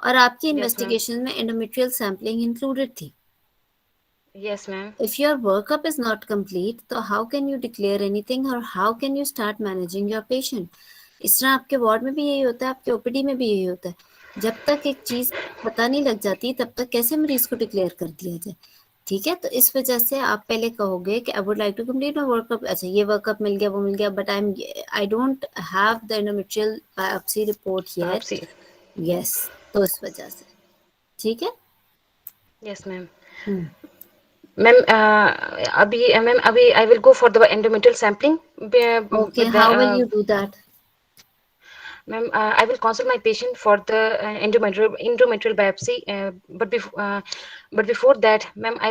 और आपकी यस मैम। इन्वेस्टिगेशन में एंडोमेट्रियल सैम्पलिंग इंक्लूडेड थी। Yes ma'am. If your workup is not complete, तो how can you declare anything or how can you start managing your patient? इस तरह आपके ward में भी यही होता है, आपके ओपीडी में भी यही होता है। जब तक एक चीज पता नहीं लग जाती तब तक कैसे मरीज को डिक्लेयर कर दिया जाए? ठीक है, तो इस वजह से आप पहले कहोगे कि I would like to complete my workup. अच्छा, ये वर्कअप मिल गया, वो मिल गया, but I don't have the endometrial biopsy report आप येट। सी। यस, तो इस वजह से ठीक है। Yes ma'am. हम्म, मैम अभी I will go for the endometrial sampling okay, with how will you do that? Ma'am, I will consult my patient for the endometrial biopsy, but before that, ma'am, I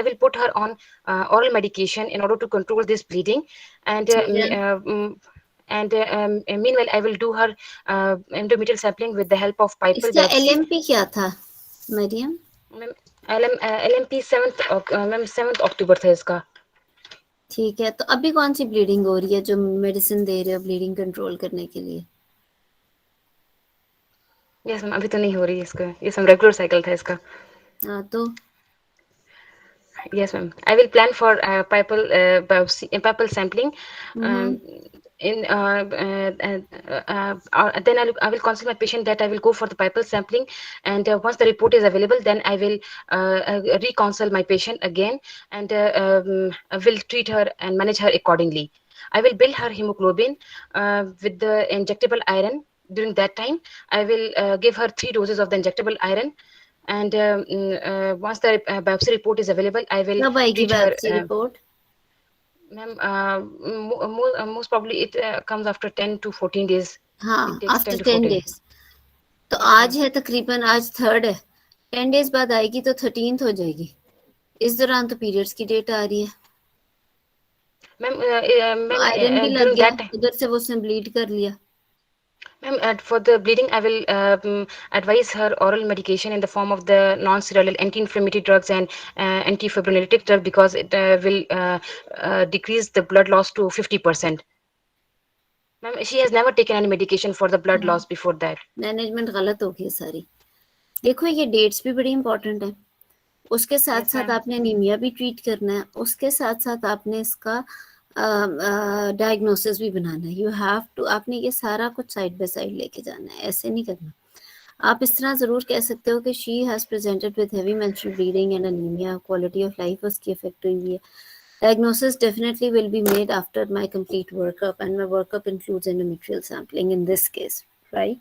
will put her on oral medication in order to control this bleeding, and ठीक है, meanwhile, I will do her endometrial sampling with the help of pipal इसका biopsy. LMP क्या था Mariam? Ma'am LMP 7th ma'am 7th October था इसका। ठीक है, तो अभी कौन सी ब्लीडिंग हो रही है जो मेडिसिन दे रहे हो ब्लीडिंग कंट्रोल करने के लिए? यस मैम, अभी तो नहीं हो रही है इसका, ये सब रेगुलर साइकिल था इसका। हाँ तो Yes, ma'am. I will plan for biopsy, papal sampling. Hmm, In Then I will consult my patient that I will go for the papal sampling, and once the report is available, then I will reconsult my patient again, and I will treat her and manage her accordingly. I will build her hemoglobin with the injectable iron. During that time, I will give her 3 doses of the injectable iron, and once the biopsy report is available, I will कब आएगी treat her. Biopsy report? Ma'am, most probably it comes after 10 to 14 days. It हाँ, takes 10 after to 10 14. Days. तो Yes, आज ma'am. है तकरीबन, आज 3rd है, 10 days बाद आएगी तो 13th हो जाएगी। इस दौरान तो पीरियड्स की डेट आ रही है, Ma'am, तो आयरन भी लग during गया, that time, उधर से वो उसने ब्लीड कर लिया। ma'am, for the bleeding, I will advise her oral medication in the form of the non-steroidal anti-inflammatory drugs and antifibrinolytic drug, because it will decrease the blood loss to 50%. Ma'am, she has never taken any medication for the blood loss before that. Management गलत हो गई सारी। देखो, ये dates भी बड़ी important है, उसके साथ Yes, साथ ma'am. आपने एनीमिया भी ट्रीट करना है, उसके साथ साथ आपने इसका डायग्नोसिस भी बनाना है। यू हैव टू, आपने ये सारा कुछ साइड बाय साइड लेके जाना है, ऐसे नहीं करना। आप इस तरह जरूर कह सकते हो कि she has presented with heavy menstrual bleeding and anaemia, quality of life उसकी अफेक्ट हुई है। Diagnosis definitely will be made after my complete workup, and my workup includes endometrial sampling in this case, right?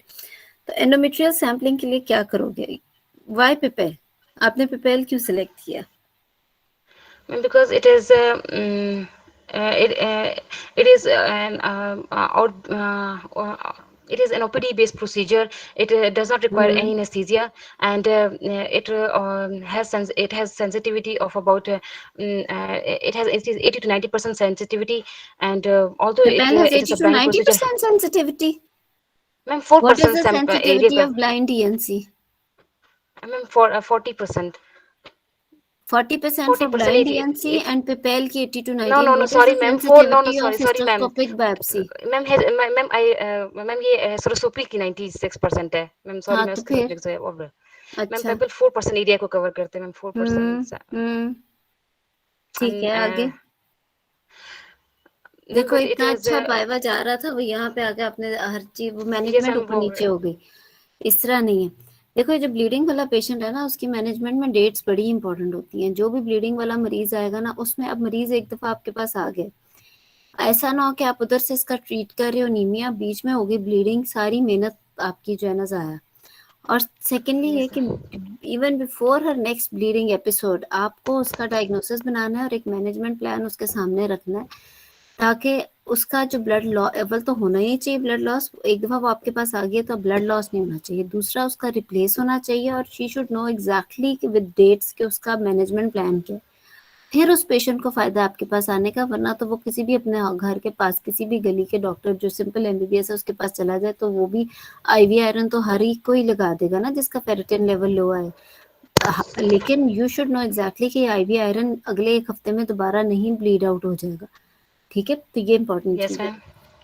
तो endometrial sampling के लिए क्या करोगे? Why Pipel? आपने Pipel क्यों select किया? Because it is it is an it is an OPD based procedure. It does not require any hmm, anesthesia, and it has sensitivity of about it is 80 to 90% sensitivity, and although Pipel has it is 80 a to blind procedure. 90% sensitivity. Ma'am, What is 4% the area, sensitivity of blind DNC? ma'am, for 40%. 40% for 40% blind area. DNC and Pipel की 80 to No, 90. no, And no, what is sorry, the ma'am. Four, no, no, sensitivity of sorry, sorry, ma'am. hysteroscopic biopsy? Ma'am ma'am ma'am ये सरोसोपी की 96% है ma'am, sorry हाँ मैं तो उसके फिर subject से ओवर। मैम अच्छा, पेपल 4% एरिया को कवर करते हैं मैम, 4%। हम्म, ठीक है, आगे। मैम देखो, बट इट इतना इज। अच्छा वाइवा जा रहा था, वो यहाँ पे आके आपने हर चीज, वो यस मैनेजमेंट मैम ऊपर हो नीचे गया। हो गई। इस तरह नहीं है। देखो, जो ब्लीडिंग वाला पेशेंट है ना, उसकी मैनेजमेंट में डेट्स बड़ी इंपॉर्टेंट होती हैं। जो भी ब्लीडिंग वाला मरीज आएगा ना, उसमें अब मरीज एक दफा आपके पास आ गए, ऐसा ना हो कि आप उधर से इसका ट्रीट कर रहे हो, नीमिया बीच में होगी, ब्लीडिंग, सारी मेहनत आपकी जो है ना जाया। और सेकेंडली ये Yes, कि even before her next bleeding episode आपको उसका डायग्नोसिस बनाना है और एक मैनेजमेंट प्लान उसके सामने रखना है, ताकि उसका जो ब्लड लॉस, अव्वल तो होना ही चाहिए ब्लड लॉस, एक दफा वो आपके पास आ गया तो ब्लड लॉस नहीं होना चाहिए, दूसरा उसका रिप्लेस होना चाहिए, और she should know exactly with dates कि उसका मैनेजमेंट प्लान क्या है। फिर उस पेशेंट को फायदा आपके पास आने का, वरना तो वो किसी भी अपने घर के पास किसी भी गली के डॉक्टर जो सिंपल एमबीबीएस है उसके पास चला जाए, तो वो भी आईवी आयरन तो हर एक को ही लगा देगा ना जिसका फेरिटिन लेवल लो है। लेकिन यू शुड नो एग्जैक्टली कि आईवी आयरन अगले एक हफ्ते में दोबारा नहीं ब्लीड आउट हो जाएगा। ठीक है, तो ये इंपॉर्टेंट yes, चीज है। ma'am.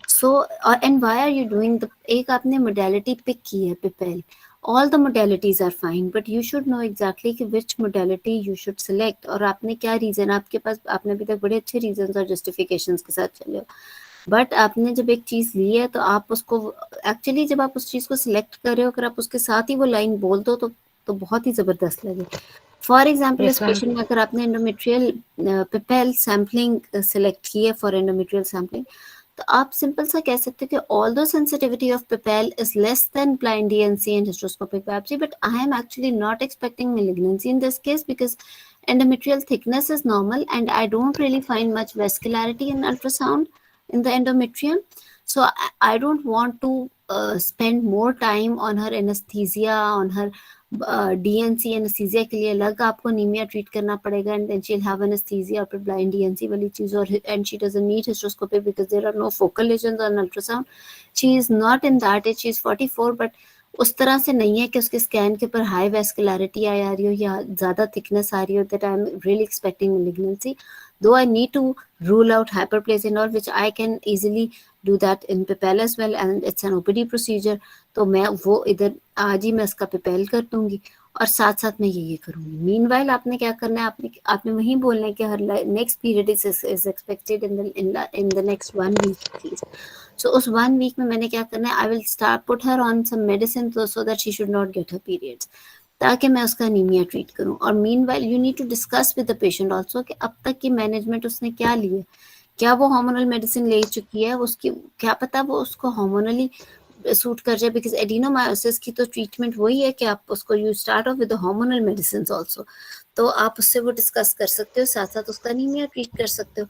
So and why are you doing the, एक आपने मोडेलिटी पिक की है Pipelle, all the modalities are fine, but you should know exactly कि which modality you should select, और आपने क्या रीजन, आपके पास आपने अभी तक बड़े अच्छे रीजन और जस्टिफिकेशन के साथ चले हो, बट आपने जब एक चीज ली है तो आप उसको, एक्चुअली जब आप उस चीज को सिलेक्ट कर रहे हो, अगर आप उसके साथ ही वो लाइन बोल दो तो बहुत ही जबरदस्त लगे। फॉर एग्जाम्पल, इस Yes, ma'am. पेशेंट में अगर आपने एंडोमेट्रियल पिपेल सैम्पलिंग सेलेक्ट की है फॉर एंडोमेट्रियल सैम्पलिंग, तो आप सिंपल सा कह सकते हो कि although sensitivity of Pipelle is less than blind DNC and hysteroscopic biopsy, but I am actually not expecting malignancy in this case because endometrial thickness is normal and I don't really find much vascularity in ultrasound in the endometrium. So I don't want to spend more time on her anesthesia, on her DNC anesthesia के लिए अलग आपको anemia treat करना पड़ेगा, and then she'll have anesthesia और फिर blind DNC वाली चीज, और and she doesn't need hysteroscopy because there are no focal lesions on ultrasound. She is not in that age, she is 44, but उस तरह से नहीं है कि उसके स्कैन के ऊपर हाई वेस्कुलरिटी आ रही हो या ज़्यादा थिकनेस आ रही हो that I am really expecting malignancy, though I need to rule out hyperplasia and all, which I can easily do that in PIPEL as well, and it's an OPD procedure. तो मैं वो इधर आज ही मैं इसका PIPEL कर दूंगी और साथ साथ मैं ये करूंगी। मीनवाइल आपने क्या करना है, आपने आपने वही बोलना है कि her next period is expected in the next 1 week at least. So उस 1 week में मैंने क्या करना है, I will start put her on some medicine so that she should not get her periods, ताकि मैं उसका अनीमिया ट्रीट करूं। और meanwhile you need to discuss with the patient also कि अब तक की मैनेजमेंट उसने क्या ली है, क्या वो हार्मोनल मेडिसिन ले चुकी है, उसकी क्या पता वो उसको हार्मोनली सूट कर जाए, बिकॉज एडिनोमायोसिस की तो ट्रीटमेंट वही है कि आप उसको you start of with hormonal medicine also, तो आप उससे वो डिस्कस कर सकते हो, साथ साथ उसका अनीमिया ट्रीट कर सकते हो।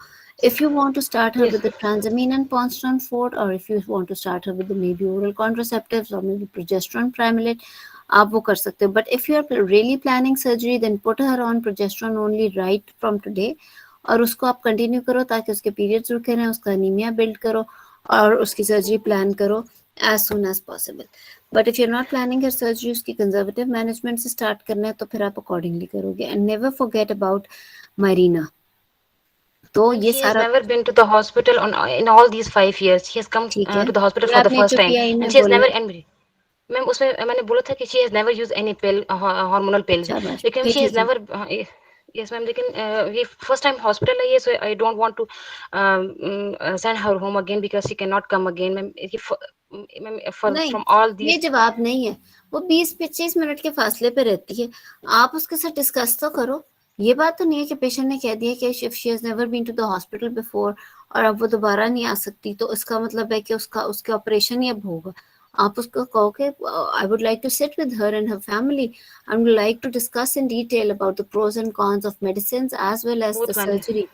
if you want to start her Yes. with the transamine and ponsteron fort, or if you want to start her with the maybe oral contraceptives or maybe progesterone primulate, आप वो कर सकते हो। But if you are really planning surgery then put her on progesterone only right from today, और उसको आप continue करो ताकि उसके पीरियड्स रुके रहें, उसका अनीमिया बिल्ड करो और उसकी सर्जरी प्लान करो as soon as possible. But if you're not planning her surgery, उसकी कंजर्वेटिव मैनेजमेंट से स्टार्ट करना है तो फिर आप अकॉर्डिंगली करोगे। And never forget about Marina. तो Ma'am, ये she has सारा never been to the hospital on in all these 5 years. She has come ठीक है, to the hospital ये for the आपने first time, QPI में and she has बोला, never admitted. Ma'am उसमें मैंने बोला था कि she has never use any pill hormonal pills, शाबाश, लेकिन शी ठीक है हैज जी। नेवर, यस मैम, लेकिन ये फर्स्ट टाइम हॉस्पिटल है ये, so I don't want to send her home again because she can not come again ma'am. Ma'am नहीं, फ्रॉम ऑल ये दीज, जवाब नहीं है, वो 20-25 मिनट के फासले पे रहती है, आप उसके साथ डिस्कस तो करो। ये बात तो नहीं है कि पेशेंट ने कह दिया कि if she has never been to the hospital before और अब वो दोबारा नहीं आ सकती, तो इसका मतलब है कि उसका उसके ऑपरेशन ही अब होगा। आप उसको कहो कि I would like to sit with her and her family, I would like to discuss in detail about the pros and cons of medicine as well as the both ma'am. Surgery.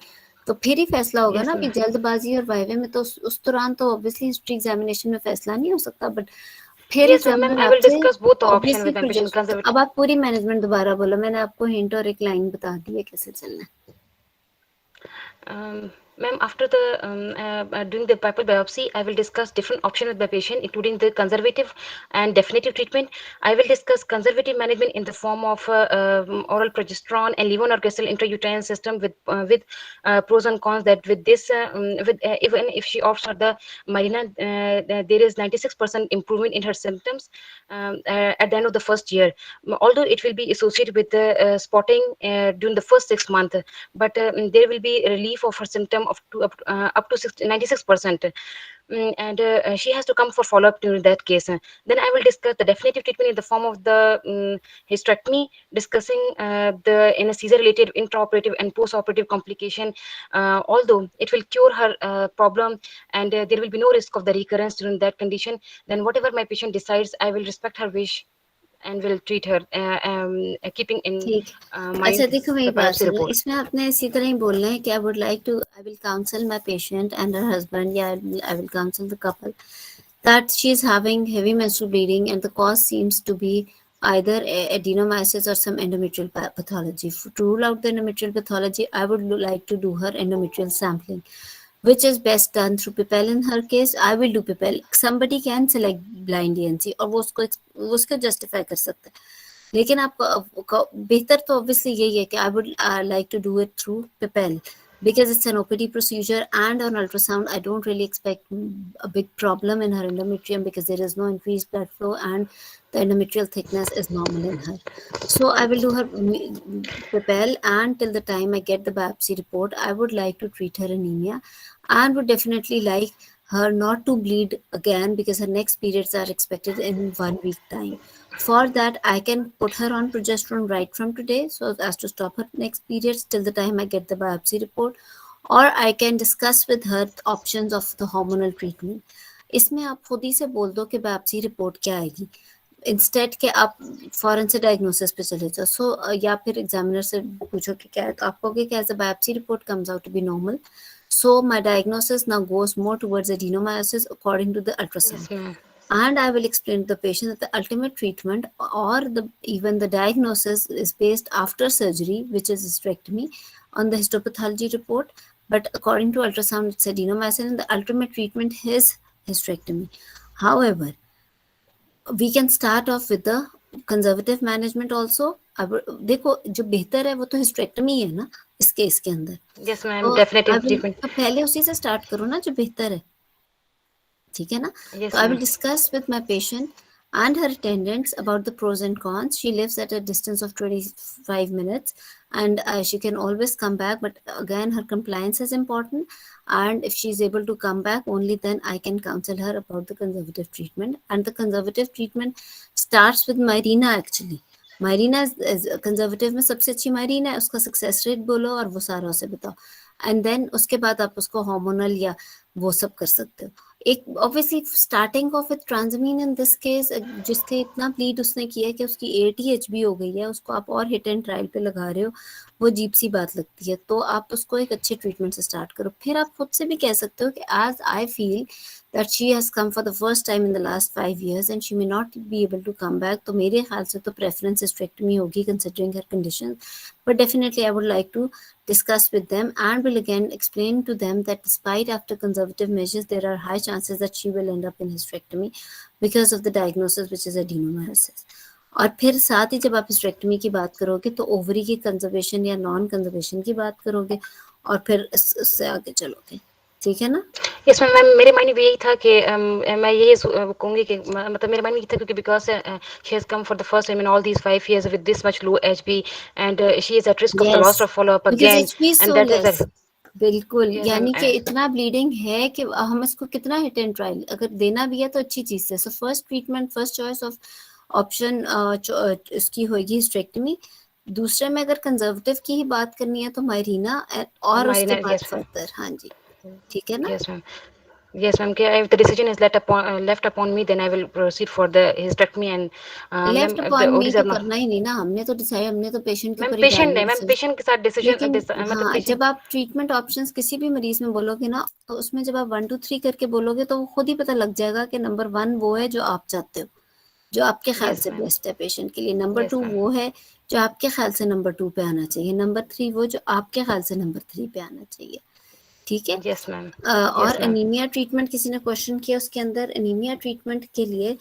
तो फिर ही फैसला होगा ना, yes अभी ma'am, जल्दबाजी और वाइवे में तो उस दौरान तो ऑब्वियसली हिस्ट्री एग्जामिनेशन में फैसला नहीं हो सकता, बट फिर yes ma'am, ma'am examiner I will आपसे discuss both option obviously with my patient project. अब कंजर्वेटिव। आप पूरी मैनेजमेंट दोबारा बोलो, मैंने आपको हिंट और एक लाइन बता दी है कैसे चलना है। Ma'am, after the doing the pupil biopsy, I will discuss different options with the patient, including the conservative and definitive treatment. I will discuss conservative management in the form of oral progesterone and levonorgestrel intrauterine system with pros and cons. That with this, with even if she opts for the Marina, there is 96% improvement in her symptoms at the end of the first year. Although it will be associated with the spotting during the first 6 months, but there will be relief of her symptom come up to 96%. And she has to come for follow-up during that case. Then I will discuss the definitive treatment in the form of the hysterectomy, discussing the anesthesia-related intraoperative and post-operative complication. Although it will cure her problem, and there will be no risk of the recurrence during that condition, then whatever my patient decides, I will respect her wish and will treat her, keeping in ठीक mind अच्छा देखो मेरी the बात biopsy सुनो report. इसमें आपने इसी तरह ही बोलना है कि I would like to I will counsel my patient and her husband या I will counsel the couple that she is having heavy menstrual bleeding and the cause seems to be either adenomyosis or some endometrial pathology. To rule out the endometrial pathology, I would like to do her endometrial sampling, which is best done through PIPEL. In her case, I will do PIPEL. Somebody can select blind DNC और वो उसको justify कर सकता है, लेकिन आपको बेहतर तो ऑब्वियसली यही है कि I would like to do it through PIPEL because it's an OPD procedure, and on ultrasound I don't really expect a big problem in her endometrium because there is no increased blood flow and the endometrial thickness is normal in her. So I will do her PIPEL, and till the time I get the biopsy report, I would like to treat her anemia and would definitely like her not to bleed again because her next periods are expected in 1 week time. For that, I can put her on progesterone right from today so as to stop her next periods till the time I get the biopsy report, or I can discuss with her options of the hormonal treatment. इसमें आप खुद ही से बोल दो कि biopsy report क्या आएगी, instead के आप फॉरन से डायग्नोसिस पे चले जाओ. सो या फिर एग्जामिनर से पूछो कि क्या है, तो आप कहोगे कि as a biopsy report comes out to be normal, so my diagnosis now goes more towards adenomyosis according to the ultrasound. Yes, ma'am. And I will explain to the patient that the ultimate treatment or even the diagnosis is based after surgery, which is hysterectomy, on the histopathology report. But according to ultrasound, it's adenomyosis, and the ultimate treatment is hysterectomy. However, we can start off with the conservative management also. अब देखो जो बेहतर है वो तो hysterectomy है ना इस केस के अंदर, Yes, ma'am. तो Definitive I will treatment. तो पहले उसी से स्टार्ट करो ना जो बेहतर है, ठीक है ना. Yes, तो I will ma'am. discuss with my patient and her attendants about the pros and cons. She lives at a distance of 25 minutes and she can always come back, but again her compliance is important, and if she is able to come back, only then I can counsel her about the conservative treatment. And the conservative treatment starts with Mirena actually. Mirena is conservative में सबसे अच्छी Mirena है, उसका success rate बोलो और वो सारा उसे बताओ, एंड देन उसके बाद आप उसको हार्मोनल या वो सब कर सकते हो. एक obviously starting of with transamin in this case, जिसके इतना ब्लीड उसने किया है कि उसकी 80 HB हो गई है, उसको आप और हिट एंड ट्रायल पे लगा रहे हो, वो अजीब सी बात लगती है. तो आप उसको एक अच्छे ट्रीटमेंट से स्टार्ट करो. फिर आप खुद से भी कह सकते हो कि as I feel that she has come for the first time in the last 5 years and she may not be able to come back, तो मेरे ख्याल से तो preference hysterectomy होगी considering her conditions. But definitely I would like to discuss with them and will again explain to them that despite after conservative measures, there are high chances that she will end up in hysterectomy because of the diagnosis which is adenomyosis. और फिर साथ ही जब आप hysterectomy की बात करोगे तो ovary की कंजर्वेशन या नॉन कंजर्वेशन की बात करोगे और फिर इससे आगे चलोगे, ठीक है ना. यस मैम, मेरे माइंड में यही था कि मैं यही कहूँगी कि मतलब मेरे माइंड में यही था क्योंकि because she has come for the first time in all these 5 years with this much low HB and she is at risk of the loss of follow up because again HB is and so that is less. बिल्कुल, Yes, यानी ma'am. कि इतना bleeding है कि हम इसको कितना hit and trial अगर देना भी है तो अच्छी चीज से. So first treatment, first choice of option इसकी होगी हिस्टेरेक्टमी. दूसरे में अगर कंजर्वेटिव की ही बात करनी है तो मायरीना और उसके Marina, बाद yes, ma'am. फर्दर. हाँ जी, ठीक है ना. Yes, ma'am. Yes, ma'am. If the decision is left upon me, then I will proceed for the hysterectomy and left ma'am, the upon me ODs तो are not. करना ही नहीं ना, हमने तो डिसाइड, हमने तो पेशेंट के मैम ऊपर ही पेशेंट है, गाइडलाइंस मैम है. पेशेंट के साथ डिसीजन लेकिन मतलब हाँ, पेशेंट. जब आप ट्रीटमेंट ऑप्शंस किसी भी मरीज में बोलोगे ना, तो उसमें जब आप 1 2 3 करके बोलोगे तो वो खुद ही पता लग जाएगा कि नंबर 1 वो है जो आप चाहते हो, जो आपके ख्याल Yes, से ma'am. बेस्ट है पेशेंट के लिए. Number Yes, 2 ma'am. वो है जो आपके ख्याल से नंबर 2 पे आना चाहिए. नंबर 3 वो जो आपके ख्याल से नंबर 3 पे आना चाहिए, ठीक है. Yes, ma'am. और Yes, ma'am. एनीमिया ट्रीटमेंट किसी ने क्वेश्चन किया, उसके अंदर एनीमिया ट्रीटमेंट के लिए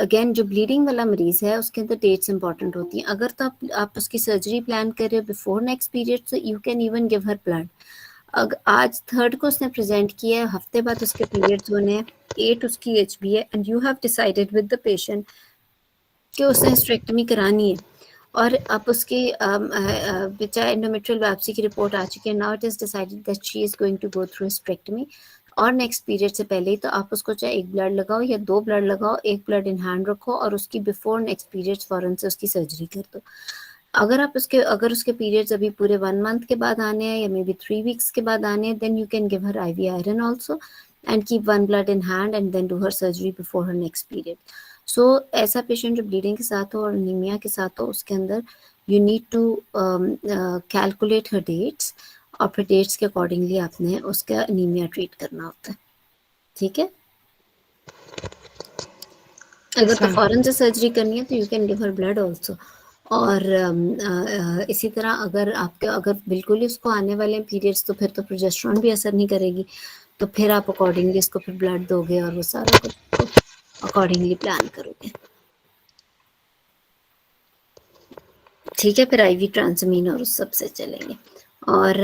अगेन जो ब्लीडिंग वाला मरीज है उसके अंदर डेट्स इंपॉर्टेंट होती हैं. अगर तो आप उसकी सर्जरी प्लान कर रहे हो बिफोर नेक्स्ट पीरियड, तो you can even give her blood. आज 3rd को उसने प्रेजेंट किया है, हफ्ते बाद उसके पीरियड्स होने हैं, 8 उसकी HB है, and you have decided with the patient कि उसने हिस्टेरेक्टमी करानी है, और आप उसकी चाहे एंडोमेट्रियल बायोप्सी की रिपोर्ट आ चुकी है, now it is decided that she is going to go through hysterectomy और नेक्स्ट पीरियड से पहले ही, तो आप उसको चाहे एक ब्लड लगाओ या 2 ब्लड लगाओ, एक ब्लड इन हैंड रखो और उसकी बिफोर नेक्स्ट पीरियड फौरन से उसकी सर्जरी कर दो। अगर उसके पीरियड्स अभी पूरे 1 मंथ के बाद आने हैं या मे बी 3 वीक्स के बाद आने हैं, then you can give her IV iron also and keep 1 blood in hand and then do her surgery before her next period. So ऐसा पेशेंट जो ब्लीडिंग के साथ हो और अनीमिया के साथ हो, उसके अंदर you need to calculate her dates और फिर डेट्स के अकॉर्डिंगली आपने उसका अनीमिया ट्रीट करना होता है। ठीक है, अगर तो फौरन से सर्जरी करनी है तो you can give her blood also. और इसी तरह अगर बिल्कुल ही उसको आने वाले पीरियड्स, तो फिर तो प्रोजेस्टेरॉन भी असर नहीं करेगी, तो फिर आप अकॉर्डिंगली इसको फिर ब्लड दोगे और वो सारा कुछ अकॉर्डिंगली प्लान करोगे। ठीक है, फिर IV ट्रांसमीन और उस सब से चलेंगे। और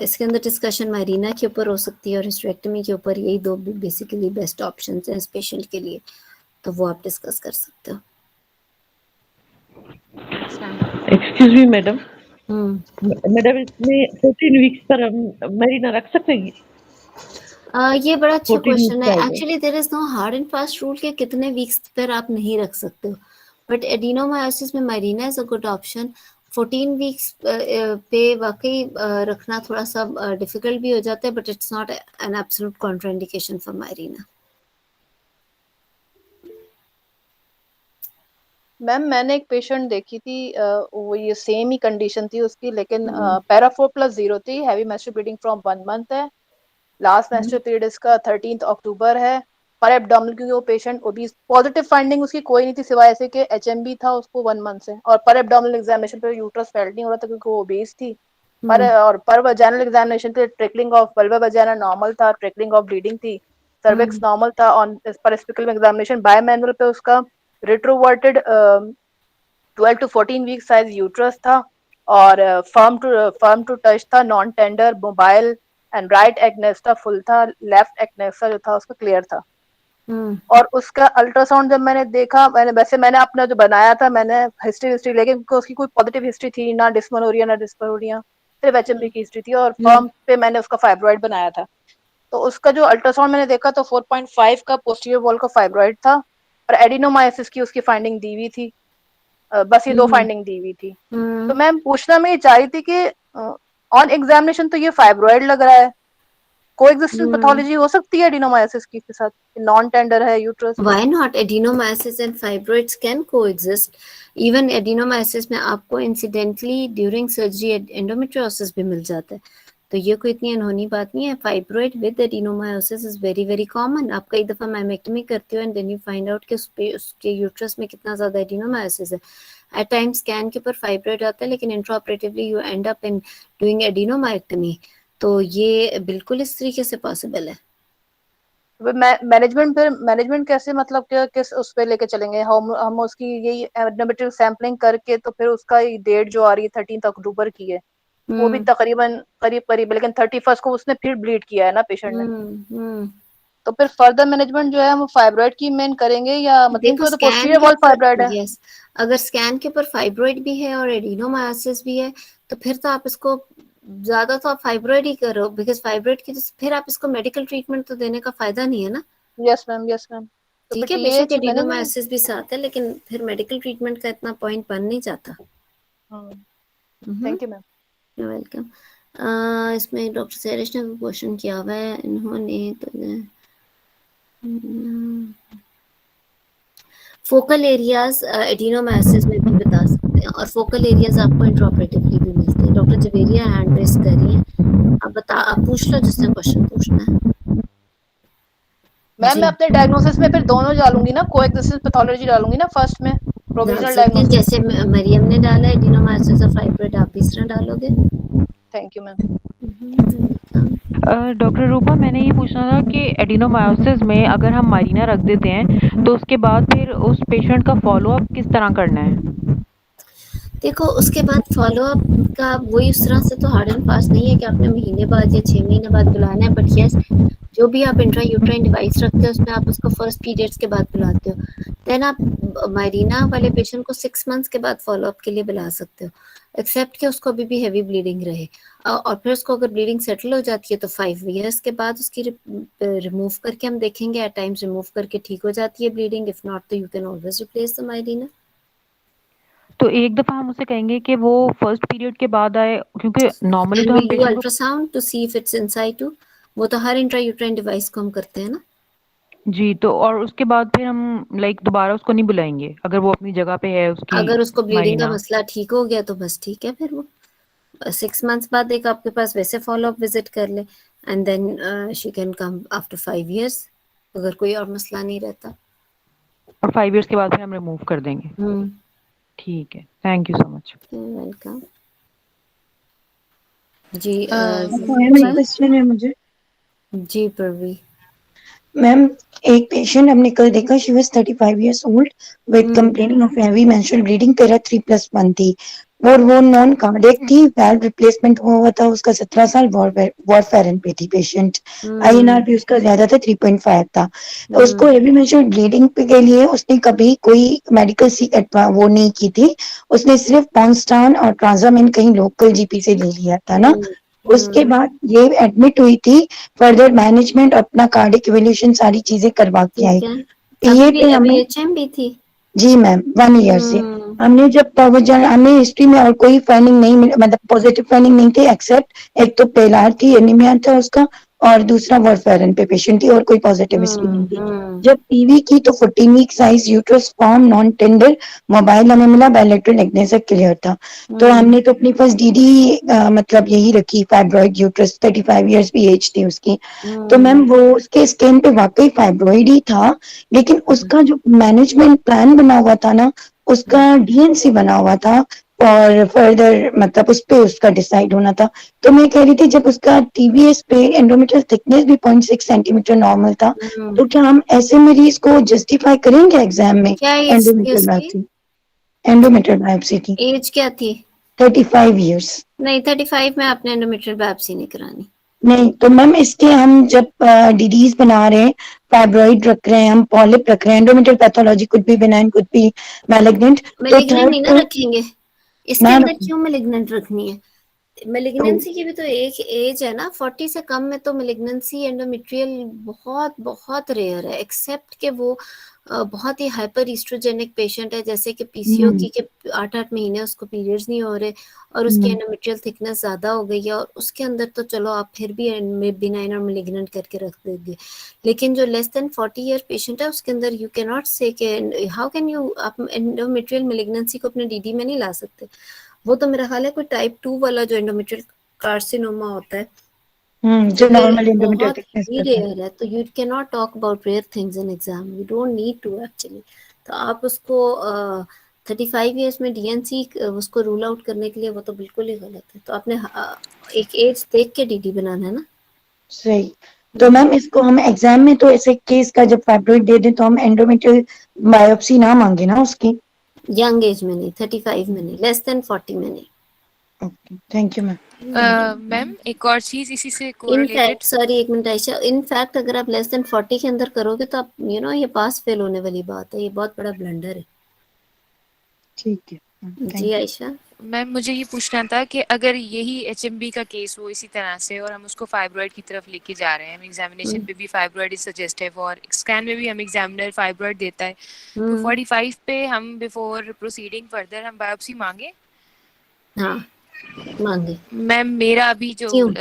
इसके अंदर डिस्कशन मायरीना के ऊपर हो सकती है और हिस्टेरेक्टमी के ऊपर। यही 2 बेसिकली बेस्ट ऑप्शन हैं इस पेशेंट के लिए, तो वो आप डिस्कस कर सकते हो। एक्सक्यूज मी मैडम, मैडम इसमें 14 वीक्स पर हम मरीना रख सकते हैं? ये बड़ा अच्छा 14 क्वेश्चन है। Weeks actually there is no hard and fast rule के कितने वीक्स पर आप नहीं रख सकते हो, बट एडिनोमायोसिस में Marina is a good option. 14 weeks पे वाकई रखना थोड़ा सा डिफिकल्ट भी हो जाता है, but it's not an absolute contraindication for Marina. Ma'am मैंने एक पेशेंट देखी थी, वो ये सेम ही कंडीशन थी उसकी, लेकिन पैरा 4+0 थी, heavy menstrual bleeding from 1 month है, लास्ट मेंस्ट्रुअल पीरियड इसका 13 अक्टूबर है, पर एब्डोमिनल, क्योंकि वो पेशेंट ओबीस, पॉजिटिव फाइंडिंग उसकी कोई नहीं थी सिवाय ऐसे कि HMB था उसको 1 मंथ से, और पर एब्डोमिनल एग्जामिनेशन पे यूट्रस फेल्ट नहीं हो रहा था क्योंकि वो ओबीस थी। पर वजाइनल एग्जामिनेशन पे trickling of vulva vagina normal था, ट्रिकलिंग ऑफ ब्लीडिंग थी, सर्विक्स नॉर्मल था। ऑन पर स्पेकल एग्जामिनेशन बाय मैनुअल पे उसका retroverted 12 to 14 week size uterus था और फर्म टू टच था, non tender, mobile and right एग्नेस्टा फुल था, लेफ्ट एग्नेस्टा जो था उसका क्लियर था। और उसका अल्ट्रासाउंड जब मैंने देखा, मैंने अपना जो बनाया था, मैंने हिस्ट्री लेकिन उसकी कोई पॉजिटिव हिस्ट्री थी ना, डिस्मेनोरिया ना डिस्पेरोरिया, सिर्फ HMB की हिस्ट्री थी, और फर्म पे मैंने उसका फाइब्रॉइड बनाया था। तो उसका जो अल्ट्रासाउंड मैंने देखा तो 4.5 का पोस्टीरियर वॉल का फाइब्रॉइड था और एडिनोमायोसिस की उसकी फाइंडिंग दी हुई थी। बस ये 2 फाइंडिंग दी हुई थी। तो मैम पूछना मैं ये चाह रही थी कि ऑन एग्जामिनेशन तो ये फाइब्रॉइड लग रहा है, कोएग्जिस्टेंस पैथोलॉजी हो सकती है एडिनोमायोसिस की के साथ, नॉन टेंडर है uterus? Why not? Adenomyosis and fibroids can coexist. Even adenomyosis में आपको incidentally during surgery endometriosis भी मिल जाता है, तो ये कोई इतनी अनहोनी बात नहीं है। Fibroid with adenomyosis is very very common. आप कई दफ़ा माइमेक्टमी करते हो and then you find out कि उसके यूट्रस में कितना ज़्यादा एडिनोमायोसिस है। एट टाइम स्कैन के ऊपर फाइब्रॉइड आता है, लेकिन intraoperatively you end up in doing adenomyomectomy, तो ये बिल्कुल इस तरीके से पॉसिबल है। मैनेजमेंट कैसे, मतलब किस उस पे लेके चलेंगे हम उसकी यही एंडोमेट्रियल सैंपलिंग करके, तो फिर उसका डेट जो आ रही है 13 अक्टूबर की है, वो भी तकरीबन करीब, लेकिन 31 को उसने फिर ब्लीड किया है ना पेशेंट ने। तो फिर फर्दर मैनेजमेंट जो है हम फाइब्रॉइड की मेन करेंगे या मतलब तो पोस्टीरियर वॉल फाइब्रॉइड है? यस, अगर स्कैन के ऊपर फाइब्रॉइड भी है और एडिनोमायोसिस भी है तो फिर तो आप इसको ज्यादा तो आप फाइब्रॉइड ही करो, बिकॉज फाइब्रॉइड की तो फिर आप इसको मेडिकल ट्रीटमेंट तो देने का फायदा नहीं है ना। Yes ma'am, yes ma'am. ठीक है, बेशक एडिनोमायोसिस भी साथ है, लेकिन फिर मेडिकल ट्रीटमेंट का इतना पॉइंट बन नहीं जाता। Thank you ma'am. You welcome. इसमें डॉक्टर सैरिश ने क्वेश्चन किया हुआ है, इन्होंने तो फोकल एरियाज एडिनोमायोसिस में भी बता सकते हैं और फोकल एरियाज आपको इंट्राऑपरेटिवली भी मिलते हैं। डॉक्टर जवेरिया हैंड रेस कर रही हैं, आप पूछ लो जिसने क्वेश्चन पूछना है। मैम मैं अपने डायग्नोसिस में फिर दोनों डालूंगी ना, कोएग्जिस्टेंस पैथोलॉजी डालूंगी ना फर्स्ट में, प्रोविजनल डायग्नोसिस जैसे मरियम ने डाला एडिनोमायोसिस और फाइब्रॉइड, आप इस तरह डालोगे। Thank you ma'am. डॉक्टर रूपा, मैंने ये पूछना था कि एडिनोमायोसिस में अगर हम मरीना रख देते हैं तो उसके बाद फिर उस पेशेंट का फॉलोअप किस तरह करना है? देखो, उसके बाद फॉलोअप का वही उस तरह से तो हार्ड एंड फास्ट नहीं है कि आपने महीने बाद या 6 महीने बाद बुलाना है, बट यस जो भी आप इंट्रायूट्राइन डिवाइस रखते हो उसमें आप उसको फर्स्ट पीरियड्स के बाद बुलाते हो, देन आप मायरीना वाले पेशेंट को 6 मंथ्स के बाद फॉलोअप के लिए बुला सकते हो, एक्सेप्ट कि उसको अभी भी हैवी ब्लीडिंग रहे। और फिर उसको अगर ब्लीडिंग सेटल हो जाती है तो 5 ईयर्स के बाद उसकी रिमूव करके हम देखेंगे, एट टाइम्स रिमूव करके ठीक हो जाती है ब्लीडिंग, इफ नॉट तो you can always replace the Mirena. तो एक दफा हम उसे कहेंगे कि वो फर्स्ट पीरियड के बाद आए, क्योंकि नॉर्मली एंड तो हम विल डू पेशेंट को ultrasound to see if it's in situ, वो तो हर इंट्रायूट्राइन डिवाइस को हम करते हैं ना। जी, तो और उसके बाद फिर हम लाइक दोबारा उसको नहीं बुलाएंगे अगर वो अपनी जगह पे है उसकी अगर उसको ब्लीडिंग का मायरीना। मसला ठीक हो गया तो बस ठीक है, फिर वो 6 मंथ्स बाद एक आपके पास वैसे फॉलोअप विजिट कर ले, and then she can come after 5 years अगर कोई और मसला नहीं रहता। और 5 इयर्स के बाद फिर हम रिमूव कर देंगे। ठीक है, thank you so much. Welcome. जी मैम एक जी क्वेश्चन है मुझे। जी प्रवी। मैम एक पेशेंट हमने कल देखा, she was 35 years old with complaining of heavy menstrual bleeding, para 3+1 थी और वो नॉन कार्डियक थी, वैल्व रिप्लेसमेंट हुआ था उसका, 17 साल, वॉरफेरिन पे थी पेशेंट, आईएनआर भी उसका ज्यादा था, 3.5 था। तो उसको हैवी मेंस्ट्रुअल ब्लीडिंग के लिए उसने कभी कोई मेडिकल वो नहीं की थी, उसने सिर्फ पॉन्स्टान और ट्रांजामिन कहीं लोकल जीपी से ले लिया था ना। उसके बाद ये एडमिट हुई थी, फर्दर मैनेजमेंट अपना कार्डिक इवैल्यूएशन सारी चीजें करवा के आई। ठीक है, पीए पे अभी हमें, एचएम भी थी। जी मैम, 1 ईयर से हमने जब हमें हिस्ट्री में और कोई फाइंडिंग नहीं मिली, मतलब पॉजिटिव फाइंडिंग नहीं थी, एक्सेप्ट एक तो पेलार थी, एनीमिया था उसका, और दूसरा वॉरफेरिन पे पेशेंट थी, और कोई पॉजिटिव हिस्ट्री नहीं थी। जब पीवी की तो 14 week size uterus firm, non tender, mobile हमें मिला, बायलैटरल एग्नेसा क्लियर था। तो हमने तो अपनी फर्स्ट डीडी मतलब यही रखी, फाइब्रॉइड यूट्रस, 35 इयर्स भी एज थी उसकी। तो मैम वो उसके स्कैन पे वाकई फाइब्रॉइड ही था, लेकिन उसका जो मैनेजमेंट प्लान बना हुआ था ना, उसका डीएनसी बना हुआ था, और फर्दर मतलब उस पे उसका डिसाइड होना था। तो मैं कह रही थी, जब उसका टीबीएस पे एंडोमेट्रियल थिकनेस भी 0.6 सेंटीमीटर नॉर्मल था, तो क्या हम ऐसे मरीज को जस्टिफाई करेंगे एग्जाम में? क्या एज थी एंडोमेट्रियल उसकी? बायोप्सी, एंडोमेट्रियल बायोप्सी की, एज क्या थी? 35 इयर्स। नहीं, 35 में आपने एंडोमेट्रियल बायोप्सी नहीं करानी। नहीं तो मैम इसके हम जब डीडीज बना रहे हैं, फाइब्रॉइड रख रहे हैं, हम पॉलिप रख रहे हैं, endometrial pathology could be benign, could be malignant, तो मेलिग्नेंट थर्ड नहीं ना पे रखेंगे इसके मैम, अंदर, क्यों मेलिग्नेंट रखनी है? तो मेलिग्नेंसी की भी तो एक एज है ना, 40 से कम में तो मेलिग्नेंसी एंडोमेट्रियल बहुत बहुत रेयर है, एक्सेप्ट कि वो बहुत ही हाइपर ईस्ट्रोजेनिक पेशेंट है, जैसे कि पीसीओ की के 8-8 महीने उसको पीरियड्स नहीं हो रहे और उसकी एंडोमेट्रियल थिकनेस ज्यादा हो गई है, और उसके अंदर तो चलो आप फिर भी बिनाइन और मेलिग्नेंट करके रख देंगे, लेकिन जो लेस देन 40 ईयर पेशेंट है उसके अंदर यू कैन नॉट से हाउ कैन यू, आप एंडोमेट्रियल मेलिग्नेंसी को अपने डीडी में नहीं ला सकते। वो तो मेरा ख्याल है कोई टाइप 2 वाला जो एंडोमेट्रियल कार्सिनोमा होता है, जो फिर नॉर्मल एंडोमेट्रियल बहुत थिकनेस ही करता है। रेयर है, तो you can not talk about rare things in exam, you don't need to actually. तो आप उसको 35 ईयर्स में डीएनसी उसको रूल आउट करने के लिए, वो तो बिल्कुल ही गलत है। तो आपने एक एज देख के डीडी बनाना है ना। सही। तो मैम इसको हम एग्जाम में तो ऐसे केस का जब फाइब्रॉइड दे दें तो हम एंडोमेट्रियल बायोप्सी ना मांगे ना उसकी? यंग एज में नहीं, 35 में नहीं, लेस देन 40 में नहीं। Okay, thank you ma'am. Ma'am एक और चीज इसी से कोरिलेटेड। इनफैक्ट सॉरी एक मिनट आयशा, इनफैक्ट अगर आप लेस देन 40 के अंदर करोगे तो आप ये पास फेल होने वाली बात है, ये बहुत बड़ा ब्लंडर है। ठीक है, जी थैंक यू। आयशा। मैम मुझे ये पूछना था कि अगर यही एचएमबी का केस हो इसी तरह से और हम उसको फाइब्रॉइड की तरफ लेके जा रहे हैं, हम एग्जामिनेशन पे भी फाइब्रॉइड इज सजेस्टिव और स्कैन में भी हम एग्जामिनर फाइब्रॉइड देता है, तो 45 पे हम बिफोर प्रोसीडिंग फर्दर हम बायोप्सी मांगे? हाँ मांगे। मैम मेरा अभी जो क्यों?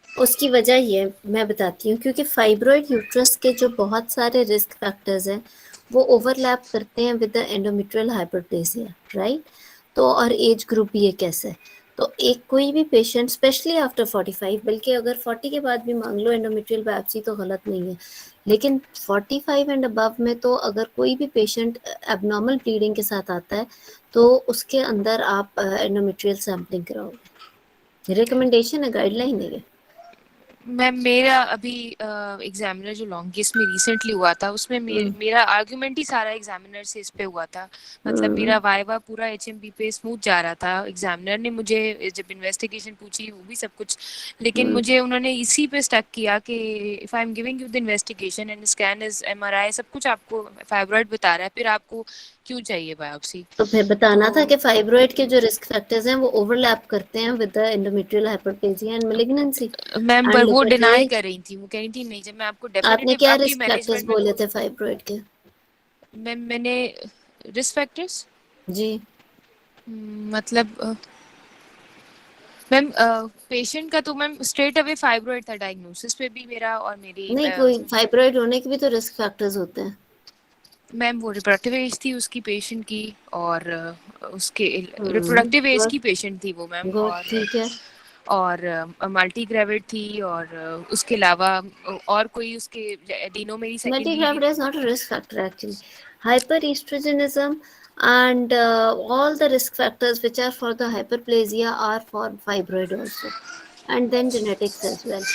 उसकी वजह ये मैं बताती हूँ, क्योंकि फाइब्रॉइड यूट्रस के जो बहुत सारे रिस्क फैक्टर्स हैं वो ओवरलैप करते हैं with the endometrial hyperplasia, right? तो और एज ग्रुप भी एक ऐसा है, तो एक कोई भी पेशेंट स्पेशली आफ्टर 45, बल्कि अगर 40 के बाद भी मांग लो एंडोमेट्रियल बायोप्सी तो गलत नहीं है, लेकिन 45 एंड अबव में तो अगर कोई भी पेशेंट एबनॉर्मल ब्लीडिंग के साथ आता है तो उसके अंदर आप एंडोमेट्रियल सैम्पलिंग कराओगे। रिकमेंडेशन है, गाइडलाइन है ये। मैम मेरा अभी एग्जामिनर जो लॉन्गेस्ट में रिसेंटली हुआ था उसमें मेरा आर्गुमेंट ही सारा एग्जामिनर से इस पे हुआ था। मतलब मेरा वाइवा पूरा एचएमपी पे स्मूथ जा रहा था। एग्जामिनर ने मुझे जब इन्वेस्टिगेशन पूछी वो भी सब कुछ, लेकिन मुझे उन्होंने इसी पे स्टक किया कि if I am giving you the investigation and scan is MRI सब कुछ आपको फाइब्रॉइड बता रहा है, फिर आपको क्यों चाहिए बायोप्सी? तो फिर बताना था कि फाइब्रॉइड के जो रिस्क फैक्टर्स हैं वो ओवरलैप करते हैं with the endometrial hyperplasia and malignancy. Ma'am and वो लुक एट डिनाई एज, कर रही थी, वो कह रही थी नहीं जब मैं आपको आपने डेफिनेटिव क्या आपकी रिस्क फैक्टर्स मैनेजमेंट में बोले थे फाइब्रॉइड के? मैम मैंने रिस्क फैक्टर्स जी मतलब मैम पेशेंट का तो मैम स्ट्रेट अवे फाइब्रॉइड था डायग्नोसिस पे भी मेरा और मेरी नहीं, कोई फाइब्रॉइड होने के भी तो रिस्क फैक्टर्स होते हैं। मैम वो रिप्रोडक्टिव एज थी उसकी पेशेंट की और उसके रिप्रोडक्टिव एज की पेशेंट थी वो मैम, गुड, ठीक है। और मल्टी ग्रेविड थी और उसके अलावा और कोई उसके एडिनो मेरी Multi secondary gravid is not a risk factor actually. Hyperestrogenism and all the risk factors which are for the hyperplasia are for fibroid also, and then genetics as well.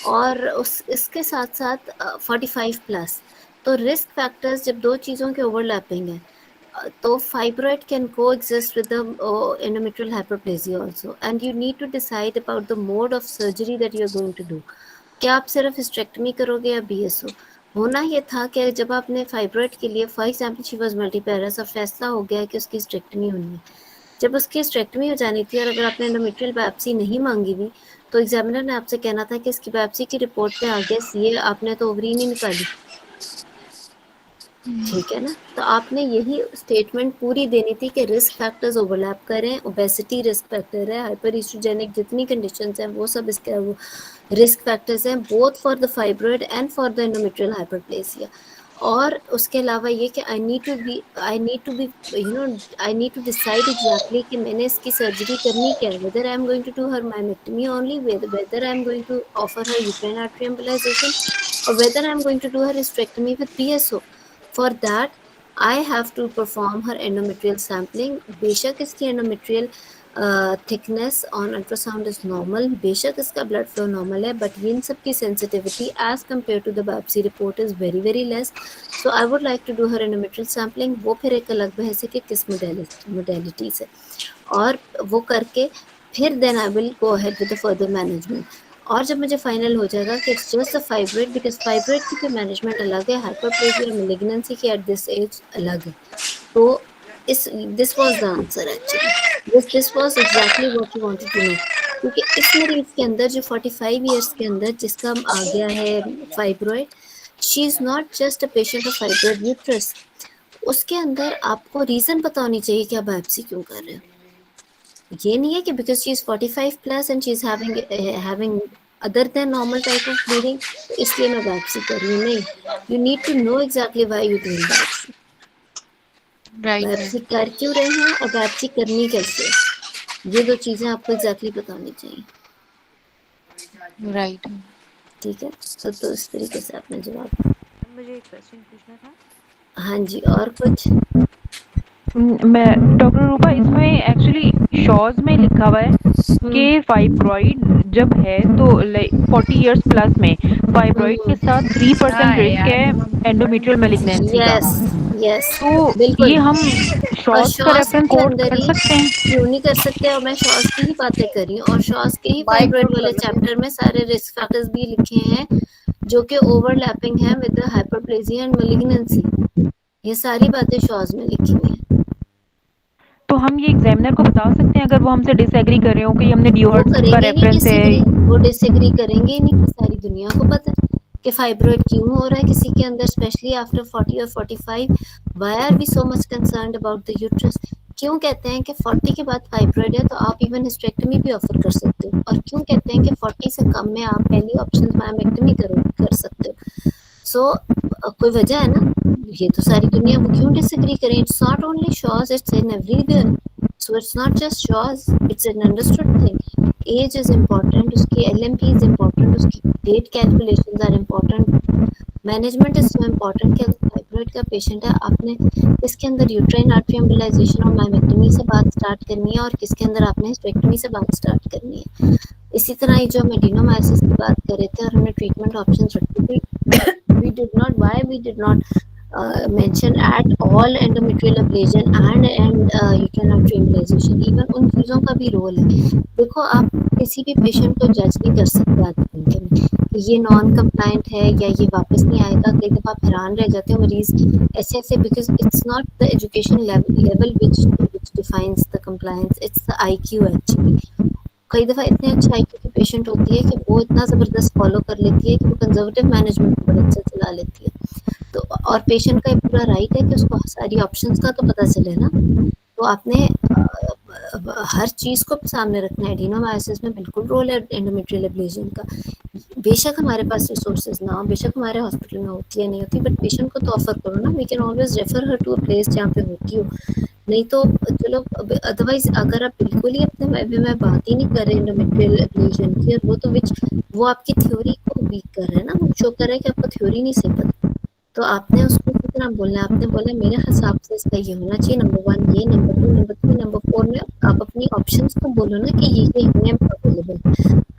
और उस इसके साथ साथ 45 प्लस तो risk factors जब दो चीज़ों के ओवरलैपिंग है तो fibroid can coexist with the endometrial hyperplasia also, and you need to decide about the mode of surgery that you are going to do. क्या आप सिर्फ हिस्टेक्टमी करोगे या बीएसओ? होना ये था कि जब आपने फाइब्रॉइड के लिए for example she was multiparous और फैसला हो गया कि उसकी हिस्टेक्टमी होनी है, जब उसकी हिस्टेक्टमी हो जानी थी और अगर आपने एंडोमेट्रियल बायोप्सी नहीं मांगी हुई तो एग्जामिनर ने आपसे कहना था कि इसकी बायोप्सी की रिपोर्ट पे आ गया ये आपने तो ओवरी नहीं निकाली, ठीक है ना? तो आपने यही स्टेटमेंट पूरी देनी थी कि रिस्क फैक्टर्स ओवरलैप करें, ओबेसिटी रिस्क फैक्टर है, हाइपर ईस्ट्रोजेनिक जितनी कंडीशंस हैं वो सब इसके वो रिस्क फैक्टर्स हैं both for the fibroid and for the endometrial hyperplasia. और उसके अलावा ये कि I need to be I need to decide exactly कि मैंने इसकी सर्जरी करनी क्या है, whether I am going to do her myomectomy only, whether I am going to offer her uterine artery embolisation, or whether I'm going to do her hysterectomy with PSO. For that, I have to perform her endometrial sampling. बेशक इसकी endometrial thickness on ultrasound is normal, बेशक इसका blood flow normal है, but इन सब की sensitivity as compared to the biopsy report is very very less. So I would like to do her endometrial sampling. वो फिर एक अलग बहस है कि किस modality से, और वो करके फिर then I will go ahead with the further management. और जब मुझे फाइनल हो जाएगा कि it's just a fibroid, because fibroid की भी मैनेजमेंट अलग है, हाइपरप्लेजिया और मैलिग्नेंसी की एट दिस एज अलग है। तो this was the answer actually, this was exactly what you wanted to know, क्योंकि इस मरीज के अंदर जो 45 इयर्स के अंदर जिसका आ गया है fibroid, she is not just a patient of fibroid uterus, उसके अंदर आपको रीजन पता होनी चाहिए कि आप बायोप्सी क्यों कर रहे हो। ये नहीं है कि because she is 45 plus and she is having other than normal type of bleeding तो इसलिए मैं बायोप्सी कर रही हूँ, नहीं, you need to know exactly why you doing biopsy, biopsy कर क्यों रहे हैं और बायोप्सी करनी कैसे, ये दो चीजें आपको एग्जैक्टली पता होनी चाहिए। राइट, ठीक है, तो इस तरीके से आपने जवाब। मुझे एक क्वेश्चन पूछना था। हाँ जी, और कुछ? मैं डॉक्टर रूपा, इसमें एक्चुअली शॉज में लिखा हुआ है कि फाइब्रॉइड जब है तो 40 इयर्स प्लस में फाइब्रॉइड के साथ 3% रिस्क है एंडोमेट्रियल मैलिग्नेंसी का। यस यस, तो बिल्कुल। ये हम शॉज का रेफरेंस कोट कर सकते हैं? क्यों नहीं कर सकते, और मैं शॉज की ही बातें कर रही हूँ, और शॉज के ही फाइब्रॉइड वाले चैप्टर में सारे रिस्क फैक्टर्स भी लिखे हैं जो कि ओवरलैपिंग है with the hyperplasia and malignancy, ये सारी बातें शॉज में लिखी हुई हैं। तो हम ये एग्जामिनर को बता सकते हैं अगर वो हमसे डिसएग्री कर रहे हो कि हमने ड्यूहर्ट का रेफरेंस है? वो डिसएग्री करेंगे नहीं, कि सारी दुनिया को पता है कि फाइब्रॉइड क्यों हो रहा है किसी के अंदर, स्पेशली आफ्टर 40 और 45। Why are we so much concerned about the uterus? क्यों कहते हैं कि 40 के बाद फाइब्रॉइड है तो आप इवन हिस्टेक्टमी भी ऑफर कर सकते हो, और क्यों कहते हैं कि 40 से कम में आप पहली ऑप्शन मायोमेक्टमी कर सकते हो? सो कोई वजह है ना, ये तो सारी दुनिया, वो क्यों डिसएग्री करें? It's not only Shaw's, it's in everywhere, so it's not just Shaw's, it's an understood thing. Age is important, उसकी LMP इज इम्पोर्टेंट, उसकी date calculations are important, management is so important कि fibroid का patient है, आपने किसके अंदर uterine artery embolization और myomectomy से बात स्टार्ट करनी है और किसके अंदर आपने हिस्टेरेक्टमी से बात स्टार्ट करनी है। इसी तरह ही जो हम एडिनोमायोसिस की बात कर रहे थे और हमने ट्रीटमेंट ऑप्शंस रखे थे, we did not mention at all endometrial ablation and uterine artery embolization. even उन चीज़ों का भी रोल है। देखो, आप किसी भी पेशेंट को जज नहीं कर सकते आज के दिन में कि ये नॉन कंप्लाइंट है या ये वापस नहीं आएगा। कई दफ़ा आप हैरान रह जाते हो मरीज ऐसे because it's not the education level which defines the compliance, it's the IQ actually. कई दफ़ा इतने अच्छे IQ की पेशेंट होती है कि वो इतना ज़बरदस्त फॉलो कर लेती है कि वो कंजर्वेटिव मैनेजमेंट को बड़े अच्छे चला लेती है। तो और पेशेंट का पूरा राइट है कि उसको सारी ऑप्शंस का तो पता चले ना। तो आपने हर चीज़ को सामने रखना है। एडिनोमायोसिस में बिल्कुल रोल है एंडोमेट्रियल एब्लेशन का। बेशक हमारे पास रिसोर्सेज ना हो, बेशक हमारे हॉस्पिटल में होती है नहीं होती, बट पेशेंट को तो ऑफर करो ना। We can always refer her to a place जहाँ पे होती हो। नहीं तो चलो, अदरवाइज अगर आप बिल्कुल ही अपने में बात ही नहीं कर रहे एंडोमेट्रियल एब्लेशन की, वो तो वो आपकी थ्योरी को वीक कर रहे हैं ना, वो शो कर रहे हैं कि आपको थ्योरी नहीं से पता। तो आपने उसको कितना बोलना है, आपने बोला मेरे हिसाब से इसका ये होना चाहिए, नंबर 1 ये, नंबर 2, नंबर 3, नंबर 4 में आप अपनी ऑप्शंस को बोलो ना कि ये है available.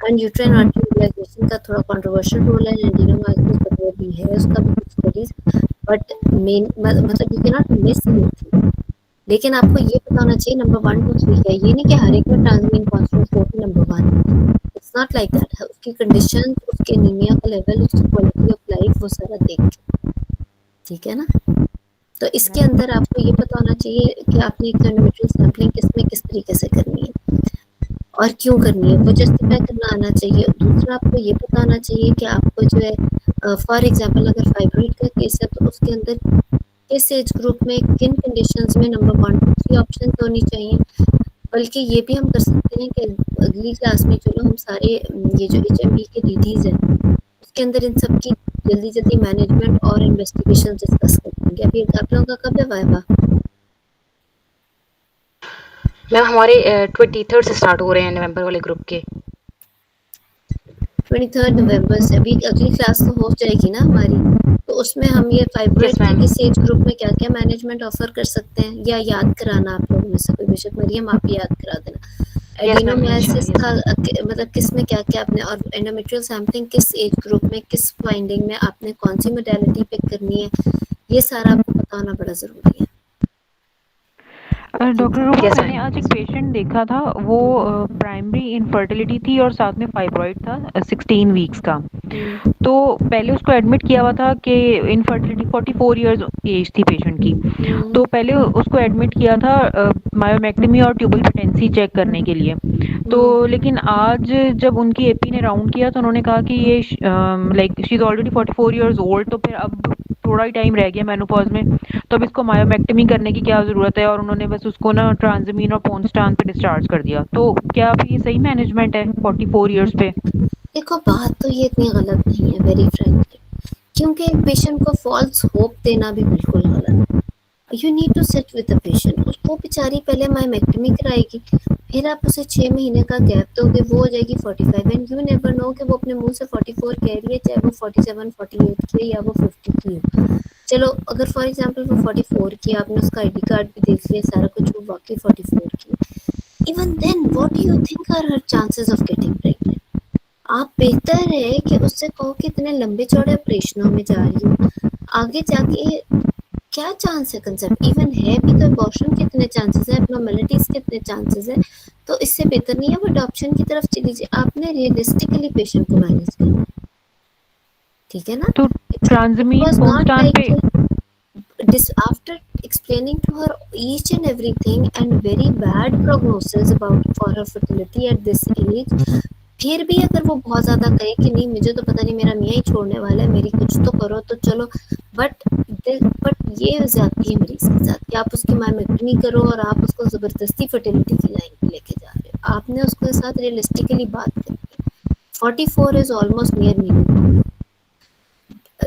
And uterine artery embolisation का थोड़ा कंट्रोवर्शियल रोल है, एडिनोमायोसिस का रोल भी है, उसका भी कुछ स्टडीज, बट मेन मतलब you can not miss it. लेकिन आपको ये पता होना चाहिए नंबर 1 2 3 है। ये नहीं कि हर एक में transamin constant number 1। It's not like that. उसकी कंडीशन, उसके एनीमिया का लेवल, उसकी क्वालिटी ऑफ लाइफ, वो सारा देख के, ठीक है ना। तो इसके अंदर आपको ये पता होना चाहिए कि आपने एक एंडोमेट्रियल सैंपलिंग किसमें किस तरीके से करनी है और क्यों करनी है, वो जस्टिफाई करना आना चाहिए। दूसरा, आपको ये पता होना चाहिए कि आपको जो है फॉर एग्जांपल अगर फाइब्रॉइड का केस है तो उसके अंदर किस एज ग्रुप में किन कंडीशंस में नंबर 1 2 3 ऑप्शन होनी चाहिए। बल्कि ये भी हम कर सकते हैं कि अगली क्लास में चलो हम सारे ये जो HMB के DDs हैं उसके अंदर इन सब की जल्दी मैनेजमेंट और इन्वेस्टिगेशन डिस्कस करेंगे। अभी आप लोगों का कब है वाइवा? मैम हमारे 23rd से स्टार्ट हो रहे हैं नवंबर वाले ग्रुप के। 23 नवंबर से। अभी अगली क्लास तो हो जाएगी ना हमारी, तो उसमें हम ये फाइब्रॉइड के किस एज ग्रुप में क्या क्या मैनेजमेंट ऑफर कर सकते हैं या याद कराना आप लोगों में से कोई, बेशक मरियम आप याद करा देना। एडिनोमायोसिस का मतलब किस में क्या क्या आपने, और एंडोमेट्रियल सैंपलिंग किस एज ग्रुप में किस फाइंडिंग में आपने कौन सी मोडेलिटी पिक करनी है, ये सारा आपको पता होना बड़ा जरूरी है। डॉक्टर रूपा, मैंने आज एक पेशेंट देखा था, वो प्राइमरी इनफर्टिलिटी थी और साथ में फाइब्रॉइड था 16 वीक्स का। तो पहले उसको एडमिट किया हुआ था कि इनफर्टिलिटी 44 इयर्स एज थी पेशेंट की। तो पहले उसको एडमिट किया था मायोमेक्टमी और ट्यूबल पेटेंसी चेक करने के लिए। तो लेकिन आज जब उनकी एपी ने राउंड किया तो उन्होंने कहा कि ये like she is already 44 years old, तो फिर अब थोड़ा ही टाइम रह गया मेनोपॉज में, तो अब इसको मायोमेक्टमी करने की क्या ज़रूरत है, और उन्होंने बस उसको ना ट्रांसमीन और पोन्स्टान पे डिस्चार्ज कर दिया। तो क्या अब ये सही मैनेजमेंट है 44 इयर्स पे? देखो, बात तो ये इतनी गलत नहीं है वेरी फ्रेंकली, क्योंकि एक पेशेंट को फॉल्स होप देना भी बिल्कुल गलत है। You need to sit with the patient. उसको बेचारी पहले मायोमेक्टमी कराएगी, फिर आप उसे 6 महीने का गैप दोगे, वो हो जाएगी 45, एंड यू नेवर नो कि वो अपने मुंह से 44 कह रही है, चाहे वो 47 48 की है या वो 50 की है। चलो, अगर फॉर एग्जांपल वो 44 की, आपने उसका आईडी कार्ड भी देख लिया, सारा कुछ, वो वाकई 44 की, even then what do you think are her chances of getting pregnant? आप बेहतर है कि उससे कहो कि इतने लंबे चौड़े ऑपरेशनों में जा रही हो, आगे जाके क्या चांस है कंसेप्ट इवन है भी तो अबॉर्शन के कितने चांसेस है, एब्नॉर्मलिटीज के कितने चांसेस है। तो इससे बेहतर नहीं है वो अडॉप्शन की तरफ चली जाए। आपने रियलिस्टिकली पेशेंट को मैनेज करना, ठीक है ना। तो ट्रांसमीन पोन्स्टान पे after explaining to her each and everything and very bad prognosis about for her fertility at this age, फिर भी अगर वो बहुत ज़्यादा कहे कि नहीं मुझे तो पता नहीं मेरा मियाँ ही छोड़ने वाला है, मेरी कुछ तो करो, तो चलो, बट ये ज्यादती है मरीज के साथ कि आप उसकी मायोमेक्टमी करो और आप उसको ज़बरदस्ती फर्टिलिटी की लाइन पे लेके जा रहे हो। आपने उसके साथ रियलिस्टिकली बात करनी है। 44 is almost near minimum.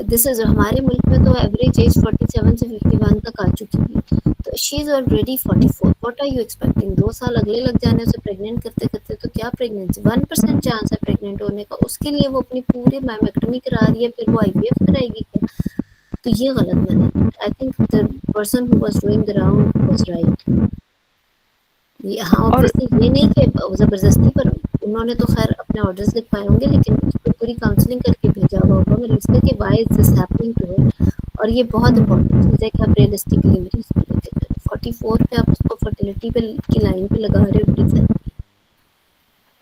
This is हमारे मुल्क में तो एवरेज एज 47 से 51 तक आ चुकी है, तो she is already 44। What are you expecting? 2 साल अगले लग जाने उसे प्रेग्नेंट करते करते, तो क्या प्रेगनेंसी 1% चांस है प्रेग्नेंट होने का, उसके लिए वो अपनी पूरी मायोमेक्टमी करा रही है, फिर वो IVF कराएगी क्या? तो ये गलत management. I think the person who was doing the round was right. हाँ, और ऑब्वियसली ये नहीं कि जबरदस्ती, पर उन्होंने तो खैर अपने ऑर्डर्स लिखवाए होंगे, लेकिन उसको पूरी काउंसलिंग करके भेजा हुआ होगा मरीज के why is this happening to him. और ये बहुत इंपॉर्टेंट चीज़ है कि आप रियलिस्टिकली मरीज को लेके करें। 44 पे आप उसको फर्टिलिटी पे की लाइन पे लगा रहे हो, प्लीज।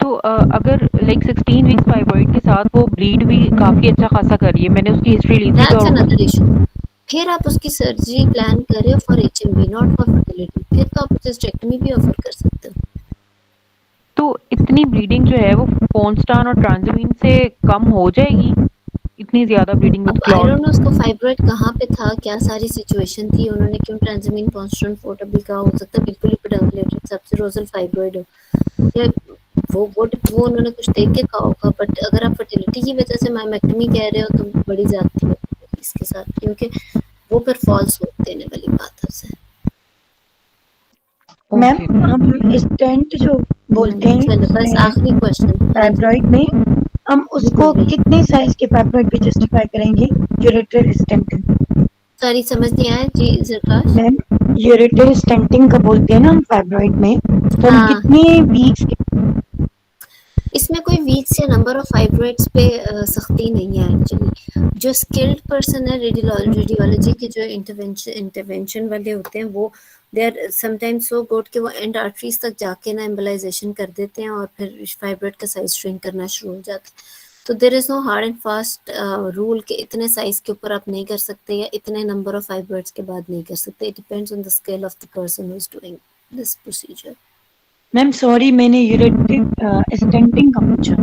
तो अगर लाइक 16 वीक्स फाइब्रॉइड के साथ वो ब्लीड भी काफी अच्छा खासा कर रही है, मैंने उसकी हिस्ट्री ली थी दैट्स तो अनदर इशू। फिर आप उसकी सर्जरी प्लान करें for HMB, not for fertility. फिर तो आप उसे हिस्टेक्टमी भी ऑफर कर सकते हो। तो इतनी ब्लीडिंग जो है वो कॉन्स्टान और ट्रांसमीन से कम हो जाएगी? इतनी ज्यादा ब्लीडिंग अब with I don't know clot? उसको फाइब्रॉइड कहाँ पे था, क्या सारी सिचुएशन थी, उन्होंने क्यों ट्रांसमीन कॉन्स्टेंट 4 भी कहा। हो सकता है बिल्कुल ही पेडंकुलेटेड सबसिरोजल फाइब्रॉइड हो, या वो उन्होंने कुछ देख के कहा होगा। बट अगर आप फर्टिलिटी की वजह से मायमेक्टमी कह रहे हो तो बड़ी ज्यादती है इसके साथ, क्योंकि वो फिर फॉल्स होप देने वाली बात है उसे। मैम हम स्टेंट जो बोलते चलो बस हैं आखिरी क्वेश्चन। फाइब्रॉइड में, हम उसको कितने साइज के फाइब्रॉइड पे जस्टिफाई करेंगे? Ureter stenting. सॉरी समझ नहीं आया जी जरकाश। मैम यूरेटर स्टेंटिंग का बोलते हैं ना हम फाइब्रॉइड में, तो हम हाँ, कितने वीक्स के? इसमें कोई वीक्स या नंबर ऑफ फाइब्रॉइड्स पे सख्ती नहीं है एक्चुअली। जो स्किल्ड पर्सन है रेडियोलॉजी के जो इंटरवेंशन वाले होते हैं, वो they are sometimes so good कि वो एंड आर्टरीज तक जाके ना एम्बोलाइजेशन कर देते हैं और फिर फाइब्रॉइड का साइज श्रिंक करना शुरू हो जाता है। तो there is no hard and fast rule कि इतने साइज के ऊपर आप नहीं कर सकते या इतने नंबर ऑफ फाइब्रॉइड्स के बाद नहीं कर सकते। It depends on the scale of the person who is doing this procedure. Ma'am sorry, मैंने यूरेटर स्टेंटिंग का पूछा।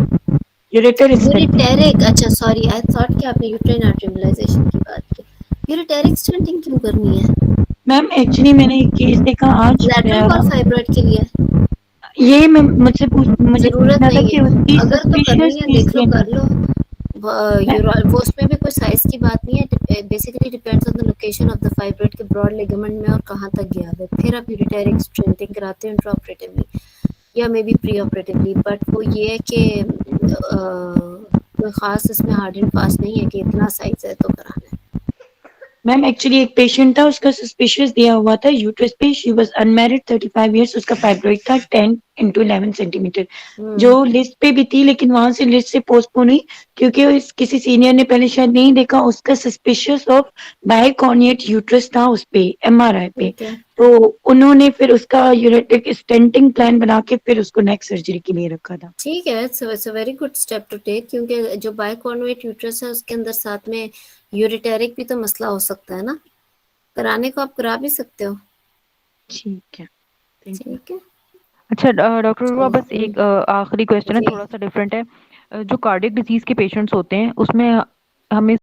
Ureter stenting. यूरिटेरिक, अच्छा सॉरी, आई थॉट कि आपने यूट्राइन आर्टरी एम्बोलाइजेशन की बात की। यूरिटेरिक स्टेंटिंग क्यों करनी है? मैम एक्चुअली मैंने एक केस देखा आज, लैटरल वॉल फाइब्रॉइड के लिए ये मैं मुझे जरूरत पूछना था नहीं कि है। उसकी अगर तो सस्पिशियस करनी है थी देख लो, इसलिए कर लो। वो उसमें भी कोई साइज की बात नहीं है। Basically depends on the location of the fibroid के ब्रॉड लिगामेंट में और कहाँ तक गया है। फिर आप यूरिटेरिक स्टेंटिंग कराते हो इंट्राऑपरेटिवली या may be pre operatively. But वो ये है कि कोई खास इसमें हार्ड एंड फास्ट नहीं है कि इतना साइज है तो कराना है। मैम एक्चुअली एक पेशेंट था, उसका सस्पिशियस दिया हुआ था यूट्रस पे, शी वाज अनमैरिड 35 इयर्स, उसका फाइब्रॉइड था 10 × 11 सेंटीमीटर, जो लिस्ट पे भी थी, लेकिन वहां से लिस्ट से पोस्टपोन हुई क्योंकि किसी सीनियर ने पहले शायद नहीं देखा। उसका सस्पिशियस ऑफ बाइकॉर्निएट यूट्रस था उस पे एमआरआई पे, ठीक है, तो उन्होंने फिर उसका यूरेटिक स्टेंटिंग प्लान बना के फिर उसको नेक्स्ट सर्जरी के लिए रखा था। ठीक है। It's a very good step to take, क्योंकि जो बाइकॉन्वेट यूट्रस है उसके अंदर साथ में यूरिटेरिक भी तो मसला हो सकता है ना। कराने को आप करा भी सकते हो। ठीक है, थैंक यू। ठीक है, अच्छा डॉक्टर चलो, बस एक आखिरी क्वेश्चन है, जी। थोड़ा सा डिफरेंट है। जो कार्डियक डिजीज के पेशेंट्स होते हैं उसमें हमें